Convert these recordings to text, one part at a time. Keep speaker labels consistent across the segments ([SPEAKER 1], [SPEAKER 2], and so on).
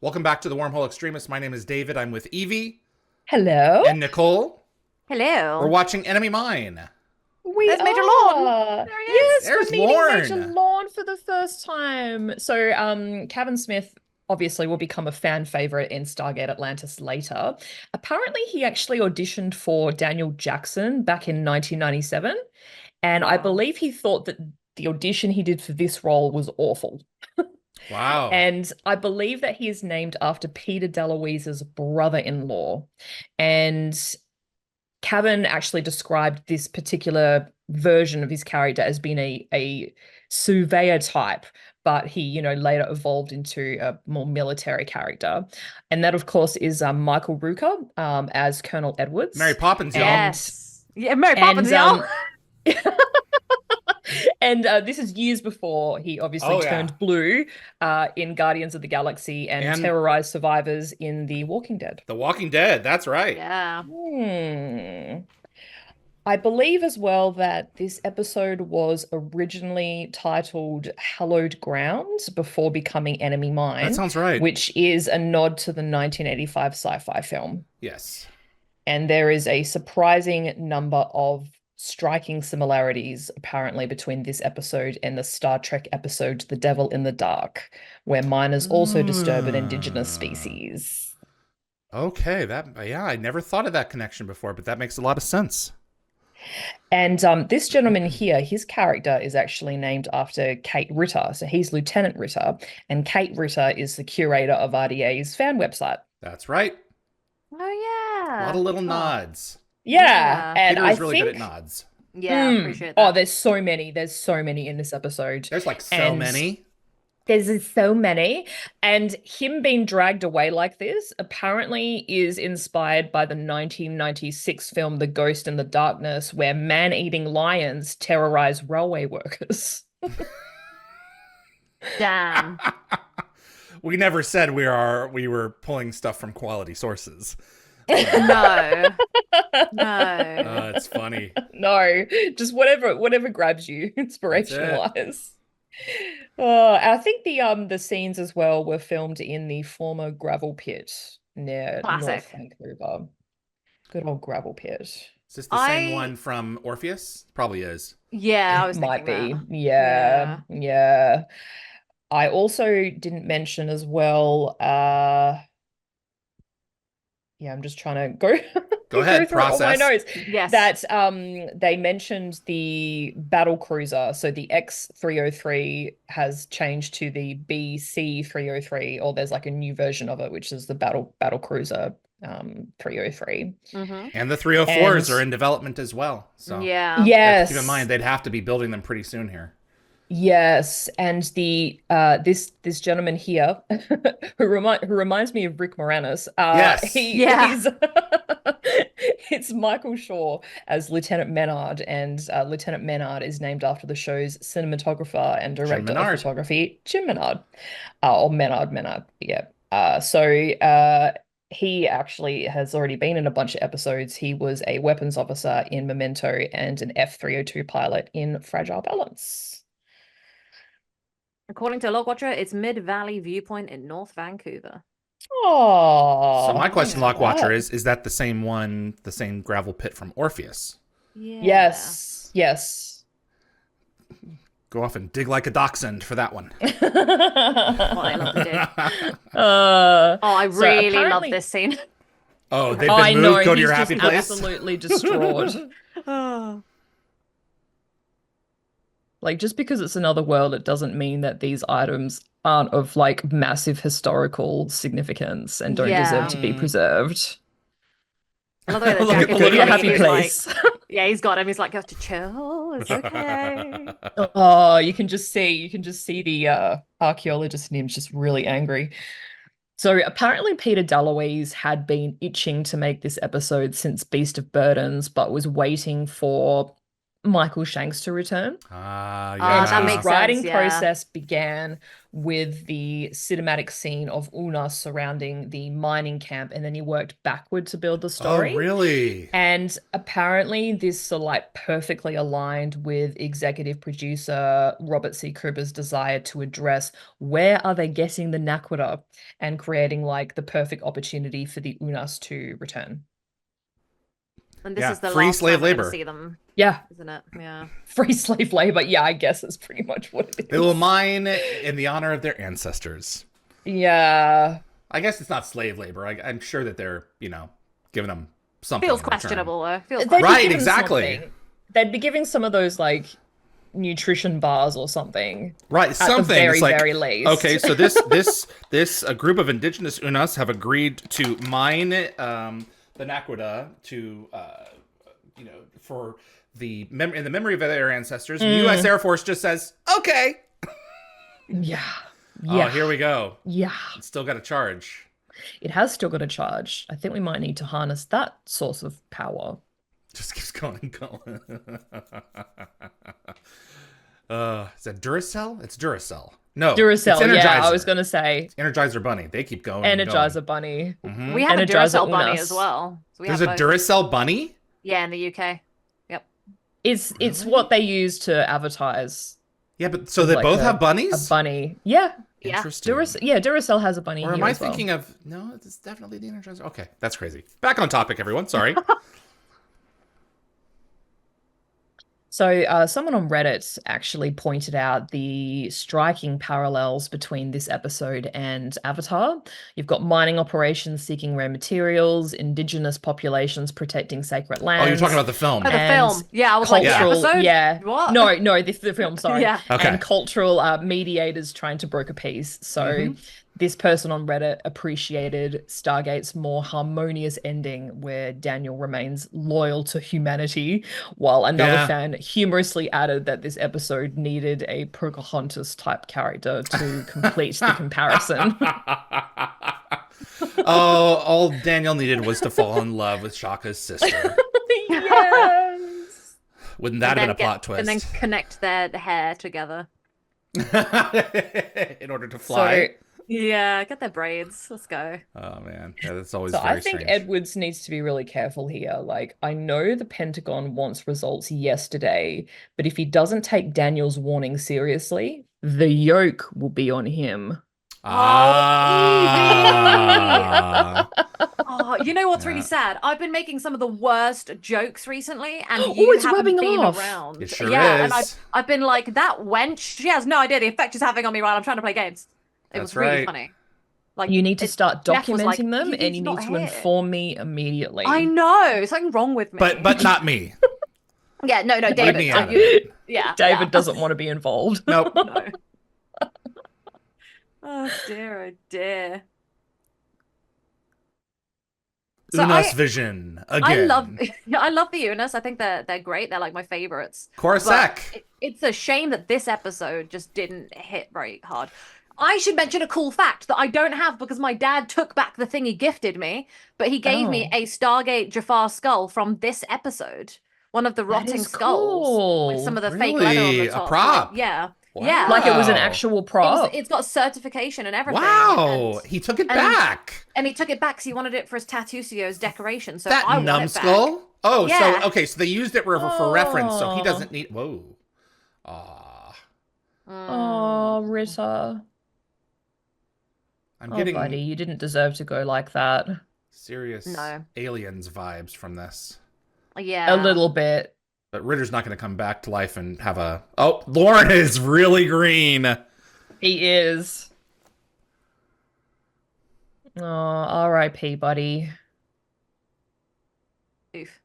[SPEAKER 1] Welcome back to the Wormhole Extremists. My name is David. I'm with Evie
[SPEAKER 2] Hello.
[SPEAKER 1] and Nicole. We're
[SPEAKER 3] Hello.
[SPEAKER 1] watching Enemy Mine.
[SPEAKER 2] We
[SPEAKER 3] There's Major Lorne.
[SPEAKER 2] are.
[SPEAKER 3] There he is.
[SPEAKER 2] Yes,
[SPEAKER 1] There's
[SPEAKER 2] we're meeting Major
[SPEAKER 1] Lorne.
[SPEAKER 2] Lorne for the first time. So, Kevin Smith obviously will become a fan favorite in Stargate Atlantis later. Apparently, he actually auditioned for Daniel Jackson back in 1997, and I
[SPEAKER 3] Wow.
[SPEAKER 2] believe he thought that the audition he did for this role was awful.
[SPEAKER 1] Wow.
[SPEAKER 2] And I believe that he is named after Peter DeLuise's brother-in-law. And Cavan actually described this particular version of his character as being a surveyor type, but he, later evolved into a more military character. And that, of course, is Michael Rooker as Colonel
[SPEAKER 1] Mary
[SPEAKER 2] Edwards.
[SPEAKER 1] Poppins, y'all.
[SPEAKER 2] And
[SPEAKER 3] Yes. Yeah, Mary Poppins,
[SPEAKER 2] and
[SPEAKER 3] y'all.
[SPEAKER 2] and this is years before he obviously
[SPEAKER 1] Oh, yeah.
[SPEAKER 2] turned blue in Guardians of the Galaxy and
[SPEAKER 1] And
[SPEAKER 2] terrorized survivors in The Walking Dead.
[SPEAKER 1] The Walking Dead. That's right.
[SPEAKER 3] Yeah.
[SPEAKER 2] Hmm. I believe as well that this episode was originally titled Hallowed Ground before becoming Enemy
[SPEAKER 1] That
[SPEAKER 2] Mine,
[SPEAKER 1] sounds right.
[SPEAKER 2] which is a nod to the 1985 sci-fi film.
[SPEAKER 1] Yes.
[SPEAKER 2] And there is a surprising number of striking similarities apparently between this episode and the Star Trek episode The Devil in the Dark, where miners also disturb an indigenous
[SPEAKER 1] Mm.
[SPEAKER 2] species.
[SPEAKER 1] Okay, I never thought of that connection before, but that makes a lot of sense.
[SPEAKER 2] And this gentleman here, his character is actually named after Kate Ritter. So he's Lieutenant Ritter, and Kate Ritter is the curator of RDA's fan website.
[SPEAKER 1] That's right.
[SPEAKER 3] Oh
[SPEAKER 1] A lot
[SPEAKER 3] yeah.
[SPEAKER 1] of little
[SPEAKER 3] Oh.
[SPEAKER 1] nods.
[SPEAKER 2] Yeah,
[SPEAKER 3] Yeah.
[SPEAKER 2] and
[SPEAKER 1] Peter
[SPEAKER 2] I
[SPEAKER 1] is really good at
[SPEAKER 2] think,
[SPEAKER 1] nods.
[SPEAKER 3] Yeah, appreciate
[SPEAKER 2] oh,
[SPEAKER 3] that.
[SPEAKER 2] there's so many. There's so many in this episode.
[SPEAKER 1] There's like so
[SPEAKER 2] And
[SPEAKER 1] many.
[SPEAKER 2] there's so many. And him being dragged away like this apparently is inspired by the 1996 film The Ghost in the Darkness, where man-eating lions terrorize railway workers.
[SPEAKER 3] Damn.
[SPEAKER 1] We never said we were pulling stuff from quality sources.
[SPEAKER 3] No. No.
[SPEAKER 1] It's funny.
[SPEAKER 2] No, just whatever grabs you,
[SPEAKER 1] That's
[SPEAKER 2] inspiration
[SPEAKER 1] it.
[SPEAKER 2] wise. I think the scenes as well were filmed in the former gravel pit near North
[SPEAKER 3] Classic.
[SPEAKER 2] Vancouver. Good old gravel pit.
[SPEAKER 1] Is this the same
[SPEAKER 3] I
[SPEAKER 1] one from Orpheus? Probably is.
[SPEAKER 3] yeah, I was
[SPEAKER 2] Might
[SPEAKER 3] thinking that.
[SPEAKER 2] be. Yeah,
[SPEAKER 3] Yeah.
[SPEAKER 2] yeah. I also didn't mention as well, yeah, I'm just trying to go
[SPEAKER 1] Go
[SPEAKER 2] go
[SPEAKER 1] ahead,
[SPEAKER 2] through all my
[SPEAKER 1] process.
[SPEAKER 2] notes.
[SPEAKER 3] Yes.
[SPEAKER 2] That they mentioned the battle cruiser. So the X-303 has changed to the BC-303, or there's like a new version of it, which is the battle cruiser 303.
[SPEAKER 3] Mm-hmm.
[SPEAKER 1] And the 304s are
[SPEAKER 2] And
[SPEAKER 1] in development as well. So
[SPEAKER 3] Yeah.
[SPEAKER 1] you have to keep in mind
[SPEAKER 2] yes,
[SPEAKER 1] they'd have to be building them pretty soon here.
[SPEAKER 2] yes, and the this gentleman here who reminds me of Rick Moranis.
[SPEAKER 1] Yes.
[SPEAKER 2] He
[SPEAKER 3] Yeah.
[SPEAKER 2] is it's Michael Shaw as Lieutenant Menard, and Lieutenant Menard is named after the show's cinematographer and
[SPEAKER 1] Jim
[SPEAKER 2] director of
[SPEAKER 1] Menard.
[SPEAKER 2] photography, Jim Menard. Or Menard, yeah. He actually has already been in a bunch of episodes. He was a weapons officer in Memento and an F-302 pilot in Fragile Balance.
[SPEAKER 3] According to Logwatcher, it's Mid Valley Viewpoint in North Vancouver.
[SPEAKER 1] So
[SPEAKER 2] Oh,
[SPEAKER 1] my
[SPEAKER 2] thanks
[SPEAKER 1] question,
[SPEAKER 2] for
[SPEAKER 1] Lockwatcher,
[SPEAKER 2] that.
[SPEAKER 1] is that the same one, the same gravel pit from Orpheus?
[SPEAKER 3] Yeah.
[SPEAKER 2] Yes, yes.
[SPEAKER 1] Go off and dig like a dachshund for that one.
[SPEAKER 3] Well, I love the dig.
[SPEAKER 2] Uh,
[SPEAKER 3] Oh, I
[SPEAKER 2] so
[SPEAKER 3] really love
[SPEAKER 2] apparently,
[SPEAKER 3] this scene.
[SPEAKER 1] Oh, they've
[SPEAKER 2] I
[SPEAKER 1] been
[SPEAKER 2] know
[SPEAKER 1] moved. Go to
[SPEAKER 2] he's
[SPEAKER 1] your
[SPEAKER 2] just
[SPEAKER 1] happy place.
[SPEAKER 2] absolutely distraught.
[SPEAKER 3] Oh.
[SPEAKER 2] Like, just because it's another world, it doesn't mean that these items aren't of like massive historical significance and don't deserve
[SPEAKER 3] Yeah.
[SPEAKER 2] to be
[SPEAKER 1] Mm.
[SPEAKER 2] preserved.
[SPEAKER 3] I love the way that
[SPEAKER 1] Look
[SPEAKER 3] Jack
[SPEAKER 1] at
[SPEAKER 3] is
[SPEAKER 2] Go to your
[SPEAKER 3] literally,
[SPEAKER 2] happy
[SPEAKER 3] he's like,
[SPEAKER 2] place.
[SPEAKER 3] yeah, he's got him. He's like, you have to chill. It's okay.
[SPEAKER 2] Oh, you can just see the archaeologist in him just really angry. So apparently Peter DeLuise had been itching to make this episode since Beast of Burdens, but was waiting for Michael Shanks to return.
[SPEAKER 1] Ah,
[SPEAKER 3] Ah,
[SPEAKER 1] yeah.
[SPEAKER 3] that
[SPEAKER 2] His
[SPEAKER 3] makes
[SPEAKER 2] writing
[SPEAKER 3] sense, yeah.
[SPEAKER 2] process began with the cinematic scene of Una surrounding the mining camp, and then he worked backward to build the
[SPEAKER 1] Oh,
[SPEAKER 2] story.
[SPEAKER 1] really?
[SPEAKER 2] And apparently, this like perfectly aligned with executive producer Robert C. Cooper's desire to address where are they getting the Naquadah and creating like the perfect opportunity for the Unas to return.
[SPEAKER 3] And this
[SPEAKER 1] Yeah,
[SPEAKER 3] is the
[SPEAKER 1] free
[SPEAKER 3] last
[SPEAKER 1] slave
[SPEAKER 3] time we're gonna
[SPEAKER 1] labor.
[SPEAKER 3] see them,
[SPEAKER 2] Yeah,
[SPEAKER 3] isn't it? Yeah.
[SPEAKER 2] free slave labor. Yeah, I guess that's pretty much what it
[SPEAKER 1] They will
[SPEAKER 2] is.
[SPEAKER 1] mine in the honor of their ancestors.
[SPEAKER 2] Yeah.
[SPEAKER 1] I guess it's not slave labor. I'm sure that they're, giving them something
[SPEAKER 3] Feels
[SPEAKER 1] in return.
[SPEAKER 3] questionable though. Feels
[SPEAKER 2] They'd be
[SPEAKER 1] Right,
[SPEAKER 2] given
[SPEAKER 1] exactly.
[SPEAKER 2] something. They'd be giving some of those like nutrition bars or something.
[SPEAKER 1] Right,
[SPEAKER 2] At
[SPEAKER 1] something.
[SPEAKER 2] the very,
[SPEAKER 1] It's like,
[SPEAKER 2] very least.
[SPEAKER 1] okay, so this a group of indigenous Unas have agreed to mine the Naquadah to for in the memory of their ancestors. The U.S. Air Force just says, okay.
[SPEAKER 2] Yeah.
[SPEAKER 1] Oh,
[SPEAKER 2] Yeah.
[SPEAKER 1] here we go.
[SPEAKER 2] Yeah.
[SPEAKER 1] It's still got to charge.
[SPEAKER 2] It has still got a charge. I think we might need to harness that source of power.
[SPEAKER 1] Just keeps going and going. Is that Duracell? It's Duracell. No,
[SPEAKER 2] Duracell,
[SPEAKER 1] it's
[SPEAKER 2] yeah, I
[SPEAKER 1] Energizer.
[SPEAKER 2] was going to say
[SPEAKER 1] Energizer Bunny. They keep going. and
[SPEAKER 2] Energizer
[SPEAKER 1] going.
[SPEAKER 2] Bunny.
[SPEAKER 1] Mhm.
[SPEAKER 3] We have a
[SPEAKER 2] Energizer
[SPEAKER 3] Duracell bunny
[SPEAKER 2] Unas.
[SPEAKER 3] as well. So we
[SPEAKER 1] There's a
[SPEAKER 3] have both.
[SPEAKER 1] Duracell Bunny?
[SPEAKER 3] Yeah, in the UK. Yep.
[SPEAKER 2] It's
[SPEAKER 1] Really?
[SPEAKER 2] what they use to advertise
[SPEAKER 1] Yeah, but so
[SPEAKER 2] as,
[SPEAKER 1] they
[SPEAKER 2] like,
[SPEAKER 1] both
[SPEAKER 2] a-
[SPEAKER 1] have
[SPEAKER 2] a
[SPEAKER 1] bunnies?
[SPEAKER 2] bunny. Yeah.
[SPEAKER 3] Yeah.
[SPEAKER 1] Interesting.
[SPEAKER 2] Duracell has a bunny
[SPEAKER 1] Or
[SPEAKER 2] here
[SPEAKER 1] am I
[SPEAKER 2] as well.
[SPEAKER 1] thinking of... No, it's definitely the Energizer. Okay, that's crazy. Back on topic, everyone. Sorry.
[SPEAKER 2] So, someone on Reddit actually pointed out the striking parallels between this episode and Avatar. You've got mining operations seeking rare materials, indigenous populations protecting sacred
[SPEAKER 1] Oh,
[SPEAKER 2] lands.
[SPEAKER 1] you're talking about the film.
[SPEAKER 3] Oh, the
[SPEAKER 2] And
[SPEAKER 3] film. Yeah, I was like, the
[SPEAKER 2] cultural,
[SPEAKER 3] episode?
[SPEAKER 2] yeah.
[SPEAKER 3] What?
[SPEAKER 2] No, the film, sorry.
[SPEAKER 3] Yeah.
[SPEAKER 1] Okay.
[SPEAKER 2] And cultural mediators trying to broker peace. So this person on Reddit appreciated Stargate's more harmonious ending where Daniel remains loyal to humanity, while another
[SPEAKER 1] Yeah.
[SPEAKER 2] fan humorously added that this episode needed a Pocahontas type character to complete the comparison.
[SPEAKER 1] Oh, all Daniel needed was to fall in love with Shaka's sister.
[SPEAKER 2] Yes.
[SPEAKER 1] Wouldn't that have been a plot twist?
[SPEAKER 3] And then connect their hair together.
[SPEAKER 1] In order to fly.
[SPEAKER 3] Yeah, get their braids. Let's go.
[SPEAKER 1] Oh, man. Yeah, that's always
[SPEAKER 2] So
[SPEAKER 1] very
[SPEAKER 2] I think
[SPEAKER 1] strange.
[SPEAKER 2] Edwards needs to be really careful here. Like, I know the Pentagon wants results yesterday, but if he doesn't take Daniel's warning seriously, the yoke will be on him.
[SPEAKER 1] Ah.
[SPEAKER 3] Oh, you know what's really
[SPEAKER 1] Yeah.
[SPEAKER 3] sad? I've been making some of the worst jokes recently, and
[SPEAKER 2] Oh,
[SPEAKER 3] you
[SPEAKER 2] it's
[SPEAKER 3] haven't
[SPEAKER 2] rubbing
[SPEAKER 3] been
[SPEAKER 2] off.
[SPEAKER 3] around.
[SPEAKER 1] It sure
[SPEAKER 3] yeah, and
[SPEAKER 1] is.
[SPEAKER 3] I've been like, that wench, she has no idea the effect she's having on me while I'm trying to play games. It
[SPEAKER 1] That's
[SPEAKER 3] was really
[SPEAKER 1] right.
[SPEAKER 3] funny. Like,
[SPEAKER 2] You need to start
[SPEAKER 3] Jeff was like,
[SPEAKER 2] documenting them,
[SPEAKER 3] "He's
[SPEAKER 2] and you
[SPEAKER 3] not
[SPEAKER 2] need to
[SPEAKER 3] here."
[SPEAKER 2] inform me immediately.
[SPEAKER 3] I know, something wrong with me.
[SPEAKER 1] But not me.
[SPEAKER 3] yeah, no,
[SPEAKER 1] Leave
[SPEAKER 3] David.
[SPEAKER 1] me
[SPEAKER 3] so
[SPEAKER 1] out of
[SPEAKER 3] you-
[SPEAKER 1] it.
[SPEAKER 3] yeah,
[SPEAKER 2] David
[SPEAKER 3] yeah.
[SPEAKER 2] doesn't want to be involved.
[SPEAKER 1] Nope.
[SPEAKER 3] No. Oh dear. So
[SPEAKER 1] Unas Vision again.
[SPEAKER 3] I love the Unis. I think they're great. They're like my favorites.
[SPEAKER 1] Corsac.
[SPEAKER 3] It's a shame that this episode just didn't hit very hard. I should mention a cool fact that I don't have because my dad took back the thing he gifted me, but he gave me
[SPEAKER 2] Oh.
[SPEAKER 3] a Stargate Jafar skull from this episode. One of the
[SPEAKER 2] That
[SPEAKER 3] rotting
[SPEAKER 2] is
[SPEAKER 3] skulls with some of the fake leather on
[SPEAKER 1] Really?
[SPEAKER 3] the
[SPEAKER 1] A
[SPEAKER 3] top.
[SPEAKER 1] prop?
[SPEAKER 3] Like, yeah.
[SPEAKER 1] Wow.
[SPEAKER 3] Yeah.
[SPEAKER 2] Like it was an
[SPEAKER 1] Wow.
[SPEAKER 2] actual prop.
[SPEAKER 3] It's got certification and everything.
[SPEAKER 1] Wow.
[SPEAKER 3] And,
[SPEAKER 1] He took it
[SPEAKER 3] and-
[SPEAKER 1] back.
[SPEAKER 3] and he took it back because he wanted it for his tattoo studio's decoration. So
[SPEAKER 1] That
[SPEAKER 3] I want it back.
[SPEAKER 1] numbskull? Oh,
[SPEAKER 3] Yeah.
[SPEAKER 1] so okay, so they used it for reference, so he
[SPEAKER 2] Oh.
[SPEAKER 1] doesn't need. Whoa. Ah,
[SPEAKER 2] Oh, Ritter.
[SPEAKER 1] I'm
[SPEAKER 2] Oh,
[SPEAKER 1] getting
[SPEAKER 2] buddy, you didn't deserve to go like that.
[SPEAKER 1] serious
[SPEAKER 3] No.
[SPEAKER 1] aliens vibes from this.
[SPEAKER 3] Yeah.
[SPEAKER 2] A little bit.
[SPEAKER 1] But Ritter's not going to come back to life and have a. Oh, Lauren is really green.
[SPEAKER 2] He is. Oh, R.I.P., buddy.
[SPEAKER 3] Oof.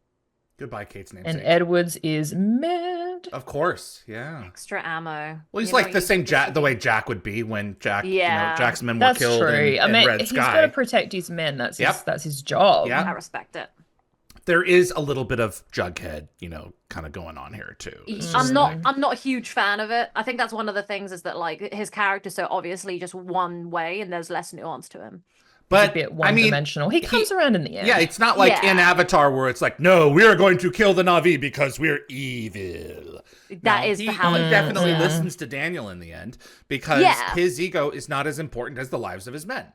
[SPEAKER 1] Goodbye, Kate's namesake.
[SPEAKER 2] And Edwards is mad.
[SPEAKER 1] Of course, yeah.
[SPEAKER 3] Extra ammo.
[SPEAKER 1] Well, he's
[SPEAKER 3] You
[SPEAKER 1] like
[SPEAKER 3] know,
[SPEAKER 1] the
[SPEAKER 3] you-
[SPEAKER 1] same Jack, the way Jack would be when Jack,
[SPEAKER 3] Yeah.
[SPEAKER 1] Jack's men were
[SPEAKER 2] That's
[SPEAKER 1] killed
[SPEAKER 2] true.
[SPEAKER 1] in,
[SPEAKER 2] I mean,
[SPEAKER 1] Red
[SPEAKER 2] he's
[SPEAKER 1] Sky.
[SPEAKER 2] got to protect his men. That's
[SPEAKER 1] Yep.
[SPEAKER 2] that's his job.
[SPEAKER 1] Yeah.
[SPEAKER 3] I respect it.
[SPEAKER 1] There is a little bit of Jughead, kind of going on here too. It's
[SPEAKER 3] I'm
[SPEAKER 1] just
[SPEAKER 3] not.
[SPEAKER 1] like-
[SPEAKER 3] I'm not a huge fan of it. I think that's one of the things is that like his character's so obviously just one way, and there's less nuance to him.
[SPEAKER 1] But
[SPEAKER 2] a bit
[SPEAKER 1] I mean,
[SPEAKER 2] one-dimensional. He comes around in the end.
[SPEAKER 1] Yeah, it's not like in
[SPEAKER 3] Yeah.
[SPEAKER 1] Avatar where it's like, no, we're going to kill the Na'vi because we're evil.
[SPEAKER 3] That
[SPEAKER 1] No,
[SPEAKER 3] is
[SPEAKER 1] he
[SPEAKER 3] the how it
[SPEAKER 1] definitely
[SPEAKER 3] feels, yeah.
[SPEAKER 1] listens to Daniel in the end because
[SPEAKER 3] Yeah.
[SPEAKER 1] his ego is not as important as the lives of his men.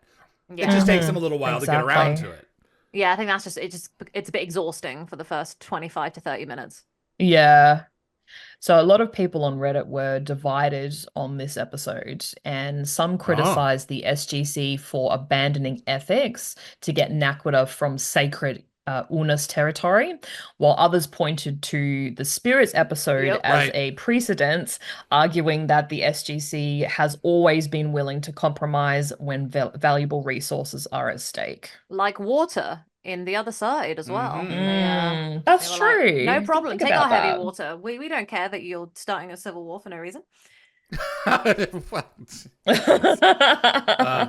[SPEAKER 3] Yeah.
[SPEAKER 1] It just takes him a little while to get around
[SPEAKER 2] Exactly.
[SPEAKER 1] to it.
[SPEAKER 3] Yeah, I think that's it's a bit exhausting for the first 25 to 30 minutes.
[SPEAKER 2] Yeah. So a lot of people on Reddit were divided on this episode, and some criticized the SGC for abandoning ethics to get Naquadah from sacred Unas territory, while others pointed to the Spirits episode
[SPEAKER 3] Yep.
[SPEAKER 2] as
[SPEAKER 1] Right.
[SPEAKER 2] a precedent, arguing that the SGC has always been willing to compromise when valuable resources are at stake.
[SPEAKER 3] Like water in the other side as well.
[SPEAKER 1] Mhm.
[SPEAKER 2] That's
[SPEAKER 3] They were like,
[SPEAKER 2] true.
[SPEAKER 3] no
[SPEAKER 2] Didn't
[SPEAKER 3] problem.
[SPEAKER 2] think
[SPEAKER 3] Take our
[SPEAKER 2] about
[SPEAKER 3] heavy
[SPEAKER 2] that.
[SPEAKER 3] water. We don't care that you're starting a civil war for no reason.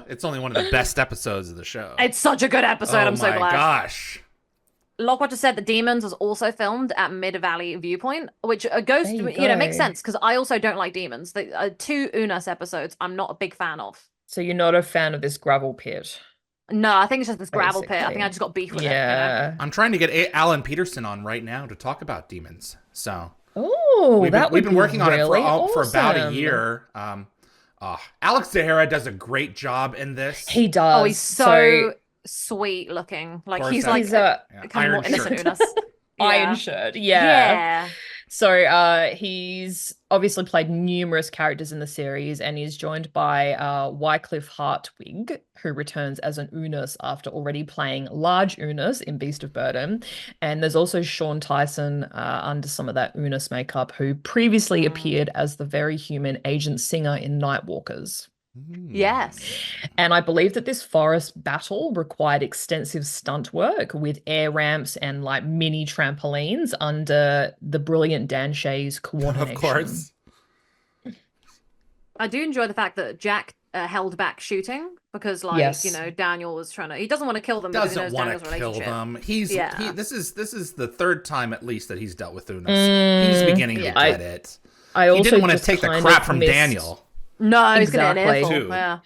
[SPEAKER 1] It's only one of the best episodes of the show.
[SPEAKER 3] It's such a good episode.
[SPEAKER 1] Oh
[SPEAKER 3] I'm so
[SPEAKER 1] my
[SPEAKER 3] glad.
[SPEAKER 1] gosh.
[SPEAKER 3] Lockwatcher said that Demons was also filmed at Mid Valley Viewpoint, which goes
[SPEAKER 2] There
[SPEAKER 3] to,
[SPEAKER 2] you
[SPEAKER 3] makes
[SPEAKER 2] go.
[SPEAKER 3] sense because I also don't like Demons. The two Unas episodes, I'm not a big fan of.
[SPEAKER 2] So you're not a fan of this gravel pit?
[SPEAKER 3] No, I think it's just this gravel pit. I think
[SPEAKER 2] Basically.
[SPEAKER 3] I just got beef with it.
[SPEAKER 2] Yeah.
[SPEAKER 1] I'm trying to get Alan Peterson on right now to talk about demons. So
[SPEAKER 2] Oh,
[SPEAKER 1] we've
[SPEAKER 2] that
[SPEAKER 1] been
[SPEAKER 2] would be
[SPEAKER 1] working on it
[SPEAKER 2] really
[SPEAKER 1] for about a
[SPEAKER 2] awesome.
[SPEAKER 1] year. Alex Zahara does a great job in this.
[SPEAKER 2] He does.
[SPEAKER 3] Oh, he's so sweet looking. Like
[SPEAKER 1] course,
[SPEAKER 3] he's
[SPEAKER 1] that-
[SPEAKER 3] like
[SPEAKER 2] he's a
[SPEAKER 3] kind of
[SPEAKER 1] Iron
[SPEAKER 3] more innocent
[SPEAKER 1] shirt.
[SPEAKER 3] Unas.
[SPEAKER 2] iron
[SPEAKER 3] Yeah.
[SPEAKER 2] shirt.
[SPEAKER 3] Yeah.
[SPEAKER 2] So he's obviously played numerous characters in the series, and he's joined by Wycliffe Hartwig, who returns as an Unas after already playing large Unas in Beast of Burden. And there's also Sean Tyson under some of that Unas makeup, who previously appeared as the very human Agent Singer in Nightwalkers.
[SPEAKER 3] Yes.
[SPEAKER 2] And I believe that this forest battle required extensive stunt work with air ramps and like mini trampolines under the brilliant Dan Shay's coordination.
[SPEAKER 1] Of course.
[SPEAKER 3] I do enjoy the fact that Jack held back shooting because, like,
[SPEAKER 2] Yes.
[SPEAKER 3] Daniel was trying to. He doesn't want to kill them because he
[SPEAKER 1] Doesn't
[SPEAKER 3] knows
[SPEAKER 1] want
[SPEAKER 3] Daniel's
[SPEAKER 1] to kill
[SPEAKER 3] relationship.
[SPEAKER 1] them.
[SPEAKER 3] Yeah.
[SPEAKER 1] This is the third time at least that he's dealt with Unas. He's beginning to
[SPEAKER 3] yeah.
[SPEAKER 1] get it.
[SPEAKER 2] I
[SPEAKER 1] He
[SPEAKER 2] also
[SPEAKER 1] didn't want to
[SPEAKER 2] just
[SPEAKER 1] take the
[SPEAKER 2] kind
[SPEAKER 1] crap
[SPEAKER 2] of
[SPEAKER 1] from
[SPEAKER 2] missed-
[SPEAKER 1] Daniel.
[SPEAKER 3] No, he's gonna get an
[SPEAKER 2] Exactly.
[SPEAKER 3] earful.
[SPEAKER 1] Too.
[SPEAKER 3] Yeah.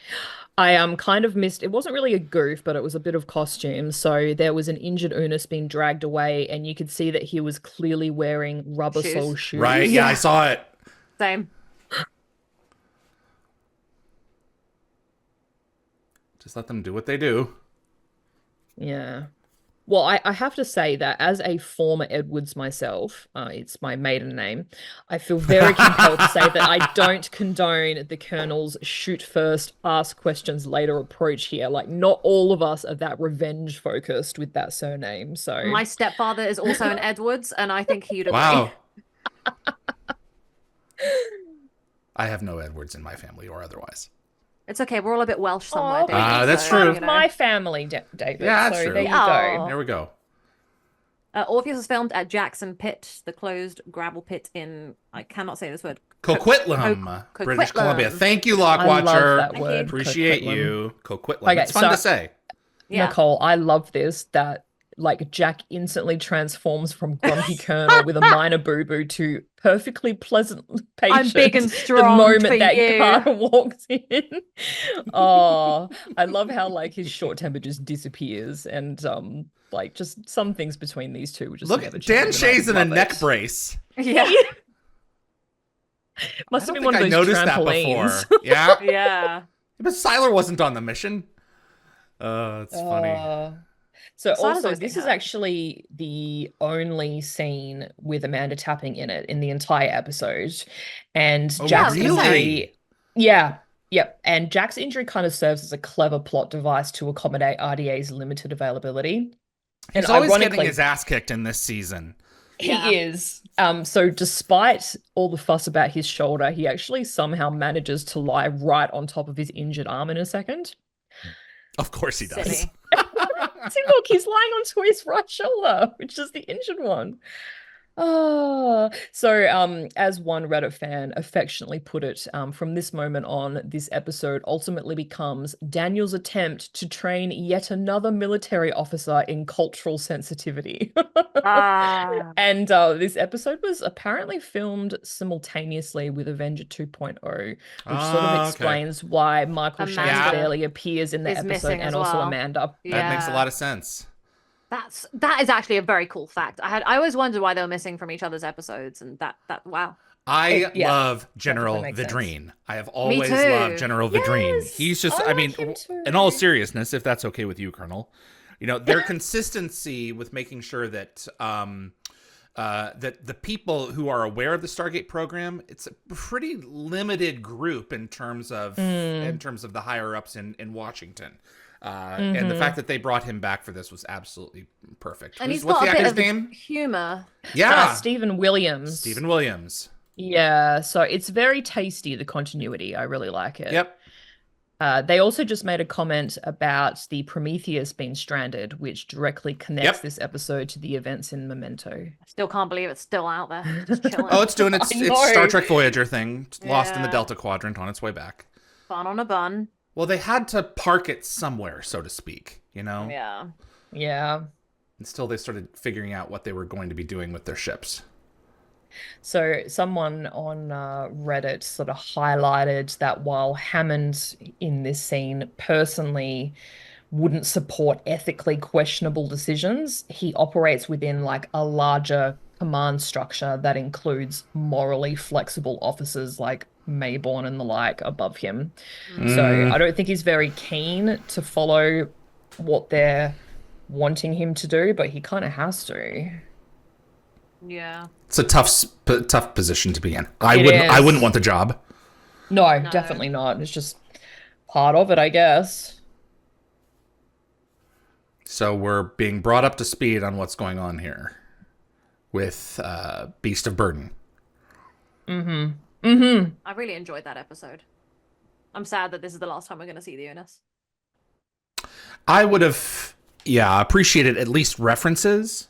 [SPEAKER 2] I kind of missed. It wasn't really a goof, but it was a bit of costume. So there was an injured Unas being dragged away, and you could see that he was clearly wearing rubber
[SPEAKER 3] Shoes.
[SPEAKER 2] sole shoes.
[SPEAKER 1] Right? Yeah, I saw it.
[SPEAKER 3] Same.
[SPEAKER 1] Just let them do what they do.
[SPEAKER 2] Yeah. Well, I have to say that as a former Edwards myself, it's my maiden name, I feel very compelled to say that I don't condone the Colonel's shoot first, ask questions later approach here. Like, not all of us are that revenge focused with that surname. So
[SPEAKER 3] My stepfather is also an Edwards, and I think he'd agree.
[SPEAKER 1] Wow. I have no Edwards in my family or otherwise.
[SPEAKER 3] It's okay. We're all a bit Welsh somewhere.
[SPEAKER 2] Oh,
[SPEAKER 3] David,
[SPEAKER 1] Ah, that's
[SPEAKER 3] so,
[SPEAKER 1] true.
[SPEAKER 3] you know.
[SPEAKER 2] my family, David.
[SPEAKER 1] Yeah, that's
[SPEAKER 2] so
[SPEAKER 1] true.
[SPEAKER 2] there you
[SPEAKER 3] Oh.
[SPEAKER 2] go.
[SPEAKER 1] There we go.
[SPEAKER 3] Orpheus was filmed at Jackson Pit, the closed gravel pit in, I cannot say this word.
[SPEAKER 1] Coquitlam, British
[SPEAKER 3] Coquitlam.
[SPEAKER 1] Columbia. Thank you,
[SPEAKER 2] I love
[SPEAKER 1] Lockwatcher.
[SPEAKER 2] that
[SPEAKER 3] Thank you.
[SPEAKER 2] word.
[SPEAKER 1] Appreciate
[SPEAKER 2] Coquitlam.
[SPEAKER 1] you. Coquitlam.
[SPEAKER 2] Okay,
[SPEAKER 1] It's fun
[SPEAKER 2] so-
[SPEAKER 1] to say.
[SPEAKER 3] Yeah.
[SPEAKER 2] Nicole, I love this that like Jack instantly transforms from grumpy Colonel with a minor boo-boo to perfectly pleasant patient.
[SPEAKER 3] I'm big and
[SPEAKER 2] the
[SPEAKER 3] strong
[SPEAKER 2] moment
[SPEAKER 3] for
[SPEAKER 2] that
[SPEAKER 3] you.
[SPEAKER 2] Carter walks in. Oh, I love how like his short temper just disappears, and like just some things between these two. Just
[SPEAKER 1] Look,
[SPEAKER 2] never
[SPEAKER 1] Dan
[SPEAKER 2] change, and
[SPEAKER 1] Shay's
[SPEAKER 2] I
[SPEAKER 1] in a
[SPEAKER 2] love
[SPEAKER 1] neck
[SPEAKER 2] it.
[SPEAKER 1] brace.
[SPEAKER 3] Yeah.
[SPEAKER 2] Must
[SPEAKER 1] I
[SPEAKER 2] have
[SPEAKER 1] don't
[SPEAKER 2] been one
[SPEAKER 1] think
[SPEAKER 2] of
[SPEAKER 1] I
[SPEAKER 2] those
[SPEAKER 1] noticed that
[SPEAKER 2] trampolines.
[SPEAKER 1] before. Yeah.
[SPEAKER 3] Yeah.
[SPEAKER 1] But Siler wasn't on the mission. It's funny.
[SPEAKER 2] So
[SPEAKER 3] Silas
[SPEAKER 2] also,
[SPEAKER 3] always
[SPEAKER 2] this
[SPEAKER 3] getting
[SPEAKER 2] is
[SPEAKER 3] hurt.
[SPEAKER 2] actually the only scene with Amanda tapping in it in the entire episode. And
[SPEAKER 1] Oh,
[SPEAKER 2] Jack's
[SPEAKER 3] really?
[SPEAKER 2] injury, yeah, yep. And Jack's injury kind of serves as a clever plot device to accommodate RDA's limited availability.
[SPEAKER 1] He's
[SPEAKER 2] And
[SPEAKER 1] always getting
[SPEAKER 2] ironically,
[SPEAKER 1] his ass kicked in this season.
[SPEAKER 2] he
[SPEAKER 3] Yeah.
[SPEAKER 2] is. So despite all the fuss about his shoulder, he actually somehow manages to lie right on top of his injured arm in a second.
[SPEAKER 1] Of course he does.
[SPEAKER 3] Silly.
[SPEAKER 2] See, look, he's lying onto his right shoulder, which is the injured one. As one Reddit fan affectionately put it, from this moment on, this episode ultimately becomes Daniel's attempt to train yet another military officer in cultural sensitivity.
[SPEAKER 3] Ah,
[SPEAKER 2] And this episode was apparently filmed simultaneously with Avenger 2.0, which sort of
[SPEAKER 1] Okay.
[SPEAKER 2] explains why Michael Shanks
[SPEAKER 3] Amanda
[SPEAKER 2] barely appears in the
[SPEAKER 3] is
[SPEAKER 2] episode,
[SPEAKER 3] missing
[SPEAKER 2] and
[SPEAKER 3] as
[SPEAKER 2] also
[SPEAKER 3] well.
[SPEAKER 2] Amanda.
[SPEAKER 1] That makes a
[SPEAKER 3] Yeah.
[SPEAKER 1] lot of sense.
[SPEAKER 3] That is actually a very cool fact. I always wondered why they were missing from each other's episodes, and that wow.
[SPEAKER 1] I
[SPEAKER 2] Yeah,
[SPEAKER 1] love
[SPEAKER 2] perfectly
[SPEAKER 1] General
[SPEAKER 2] makes sense.
[SPEAKER 1] Vidrine. I have
[SPEAKER 3] Me
[SPEAKER 1] always loved
[SPEAKER 3] too.
[SPEAKER 1] General Vidrine.
[SPEAKER 2] Yes,
[SPEAKER 1] He's just,
[SPEAKER 2] I
[SPEAKER 1] I
[SPEAKER 2] like
[SPEAKER 1] mean,
[SPEAKER 2] him too.
[SPEAKER 1] in all seriousness, if that's okay with you, Colonel, their consistency with making sure that that the people who are aware of the Stargate program, it's a pretty limited group in terms of the higher ups in Washington. And the fact that they brought him back for this was absolutely perfect.
[SPEAKER 3] And he's
[SPEAKER 1] What's
[SPEAKER 3] got
[SPEAKER 1] the
[SPEAKER 3] a bit
[SPEAKER 1] actor's
[SPEAKER 3] of
[SPEAKER 1] name?
[SPEAKER 3] humor.
[SPEAKER 1] Yeah,
[SPEAKER 2] Stephen Williams.
[SPEAKER 1] Stephen Williams.
[SPEAKER 2] Yeah, so it's very tasty, the continuity. I really like it.
[SPEAKER 1] Yep.
[SPEAKER 2] They also just made a comment about the Prometheus being stranded, which directly connects
[SPEAKER 1] Yep.
[SPEAKER 2] this episode to the events in Memento.
[SPEAKER 3] I still can't believe it's still out there, just chilling.
[SPEAKER 1] Oh, it's doing
[SPEAKER 2] I
[SPEAKER 1] its
[SPEAKER 2] know.
[SPEAKER 1] Star Trek Voyager thing. It's lost in the
[SPEAKER 3] Yeah.
[SPEAKER 1] Delta Quadrant on its way back.
[SPEAKER 3] Fun on a bun.
[SPEAKER 1] Well, they had to park it somewhere, so to speak,
[SPEAKER 3] Yeah.
[SPEAKER 2] Yeah.
[SPEAKER 1] until they started figuring out what they were going to be doing with their ships.
[SPEAKER 2] So someone on Reddit sort of highlighted that while Hammond in this scene personally wouldn't support ethically questionable decisions, he operates within like a larger command structure that includes morally flexible officers like Mayborn and the like above him. So I don't think he's very keen to follow what they're wanting him to do, but he kind of has to.
[SPEAKER 3] Yeah.
[SPEAKER 1] It's a tough position to be in.
[SPEAKER 2] It
[SPEAKER 1] I
[SPEAKER 2] is.
[SPEAKER 1] wouldn't want the job.
[SPEAKER 2] No,
[SPEAKER 3] No.
[SPEAKER 2] definitely not. It's just part of it, I guess.
[SPEAKER 1] So we're being brought up to speed on what's going on here with Beast of Burden.
[SPEAKER 3] I really enjoyed that episode. I'm sad that this is the last time we're going to see the Eunice.
[SPEAKER 1] I would have, appreciated at least references.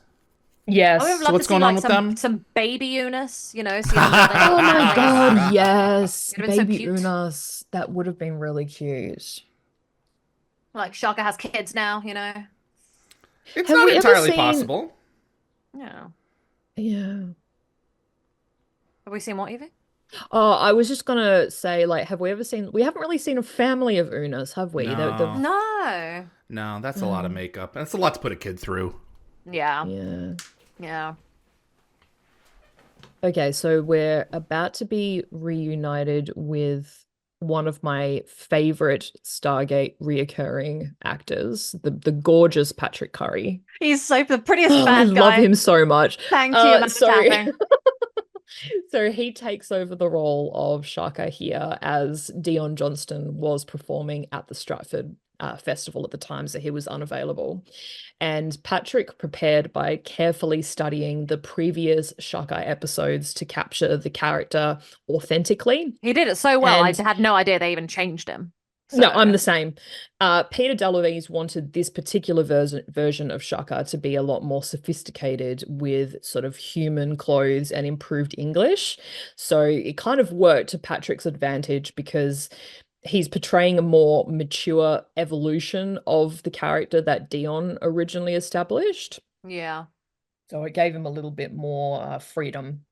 [SPEAKER 2] Yes.
[SPEAKER 3] I would have
[SPEAKER 1] So
[SPEAKER 3] loved
[SPEAKER 1] what's
[SPEAKER 3] to see
[SPEAKER 1] going on
[SPEAKER 3] like
[SPEAKER 1] with them?
[SPEAKER 3] some baby Eunice, see how they
[SPEAKER 2] Oh my God, yes.
[SPEAKER 3] It'd have been so
[SPEAKER 2] Baby
[SPEAKER 3] cute.
[SPEAKER 2] Unas. That would have been really cute.
[SPEAKER 3] Like Shaka has kids now,
[SPEAKER 1] It's
[SPEAKER 2] Have
[SPEAKER 1] not
[SPEAKER 2] we ever
[SPEAKER 1] entirely
[SPEAKER 2] seen-
[SPEAKER 1] possible.
[SPEAKER 3] Yeah.
[SPEAKER 2] Yeah.
[SPEAKER 3] Have we seen what, Evie?
[SPEAKER 2] Oh, I was just gonna say, like, we haven't really seen a family of Unas, have we?
[SPEAKER 1] No.
[SPEAKER 3] No.
[SPEAKER 1] No, that's a lot of makeup. That's a lot to put a kid through.
[SPEAKER 3] Yeah.
[SPEAKER 2] Yeah.
[SPEAKER 3] Yeah.
[SPEAKER 2] Okay, so we're about to be reunited with one of my favorite Stargate reoccurring actors, the gorgeous Patrick Curry.
[SPEAKER 3] He's the prettiest
[SPEAKER 2] I
[SPEAKER 3] bad guy.
[SPEAKER 2] love him so much.
[SPEAKER 3] Thank you, Amanda
[SPEAKER 2] so
[SPEAKER 3] Tapping.
[SPEAKER 2] so he takes over the role of Shaka here, as Dion Johnston was performing at the Stratford festival at the time, so he was unavailable. And Patrick prepared by carefully studying the previous Shaka episodes to capture the character authentically.
[SPEAKER 3] He did it so well.
[SPEAKER 2] And-
[SPEAKER 3] I had no idea they even changed him.
[SPEAKER 2] No,
[SPEAKER 3] So-
[SPEAKER 2] I'm the same. Peter DeLuise wanted this particular version of Shaka to be a lot more sophisticated with sort of human clothes and improved English. So it kind of worked to Patrick's advantage because he's portraying a more mature evolution of the character that Dion originally established.
[SPEAKER 3] Yeah.
[SPEAKER 2] So it gave him a little bit more freedom.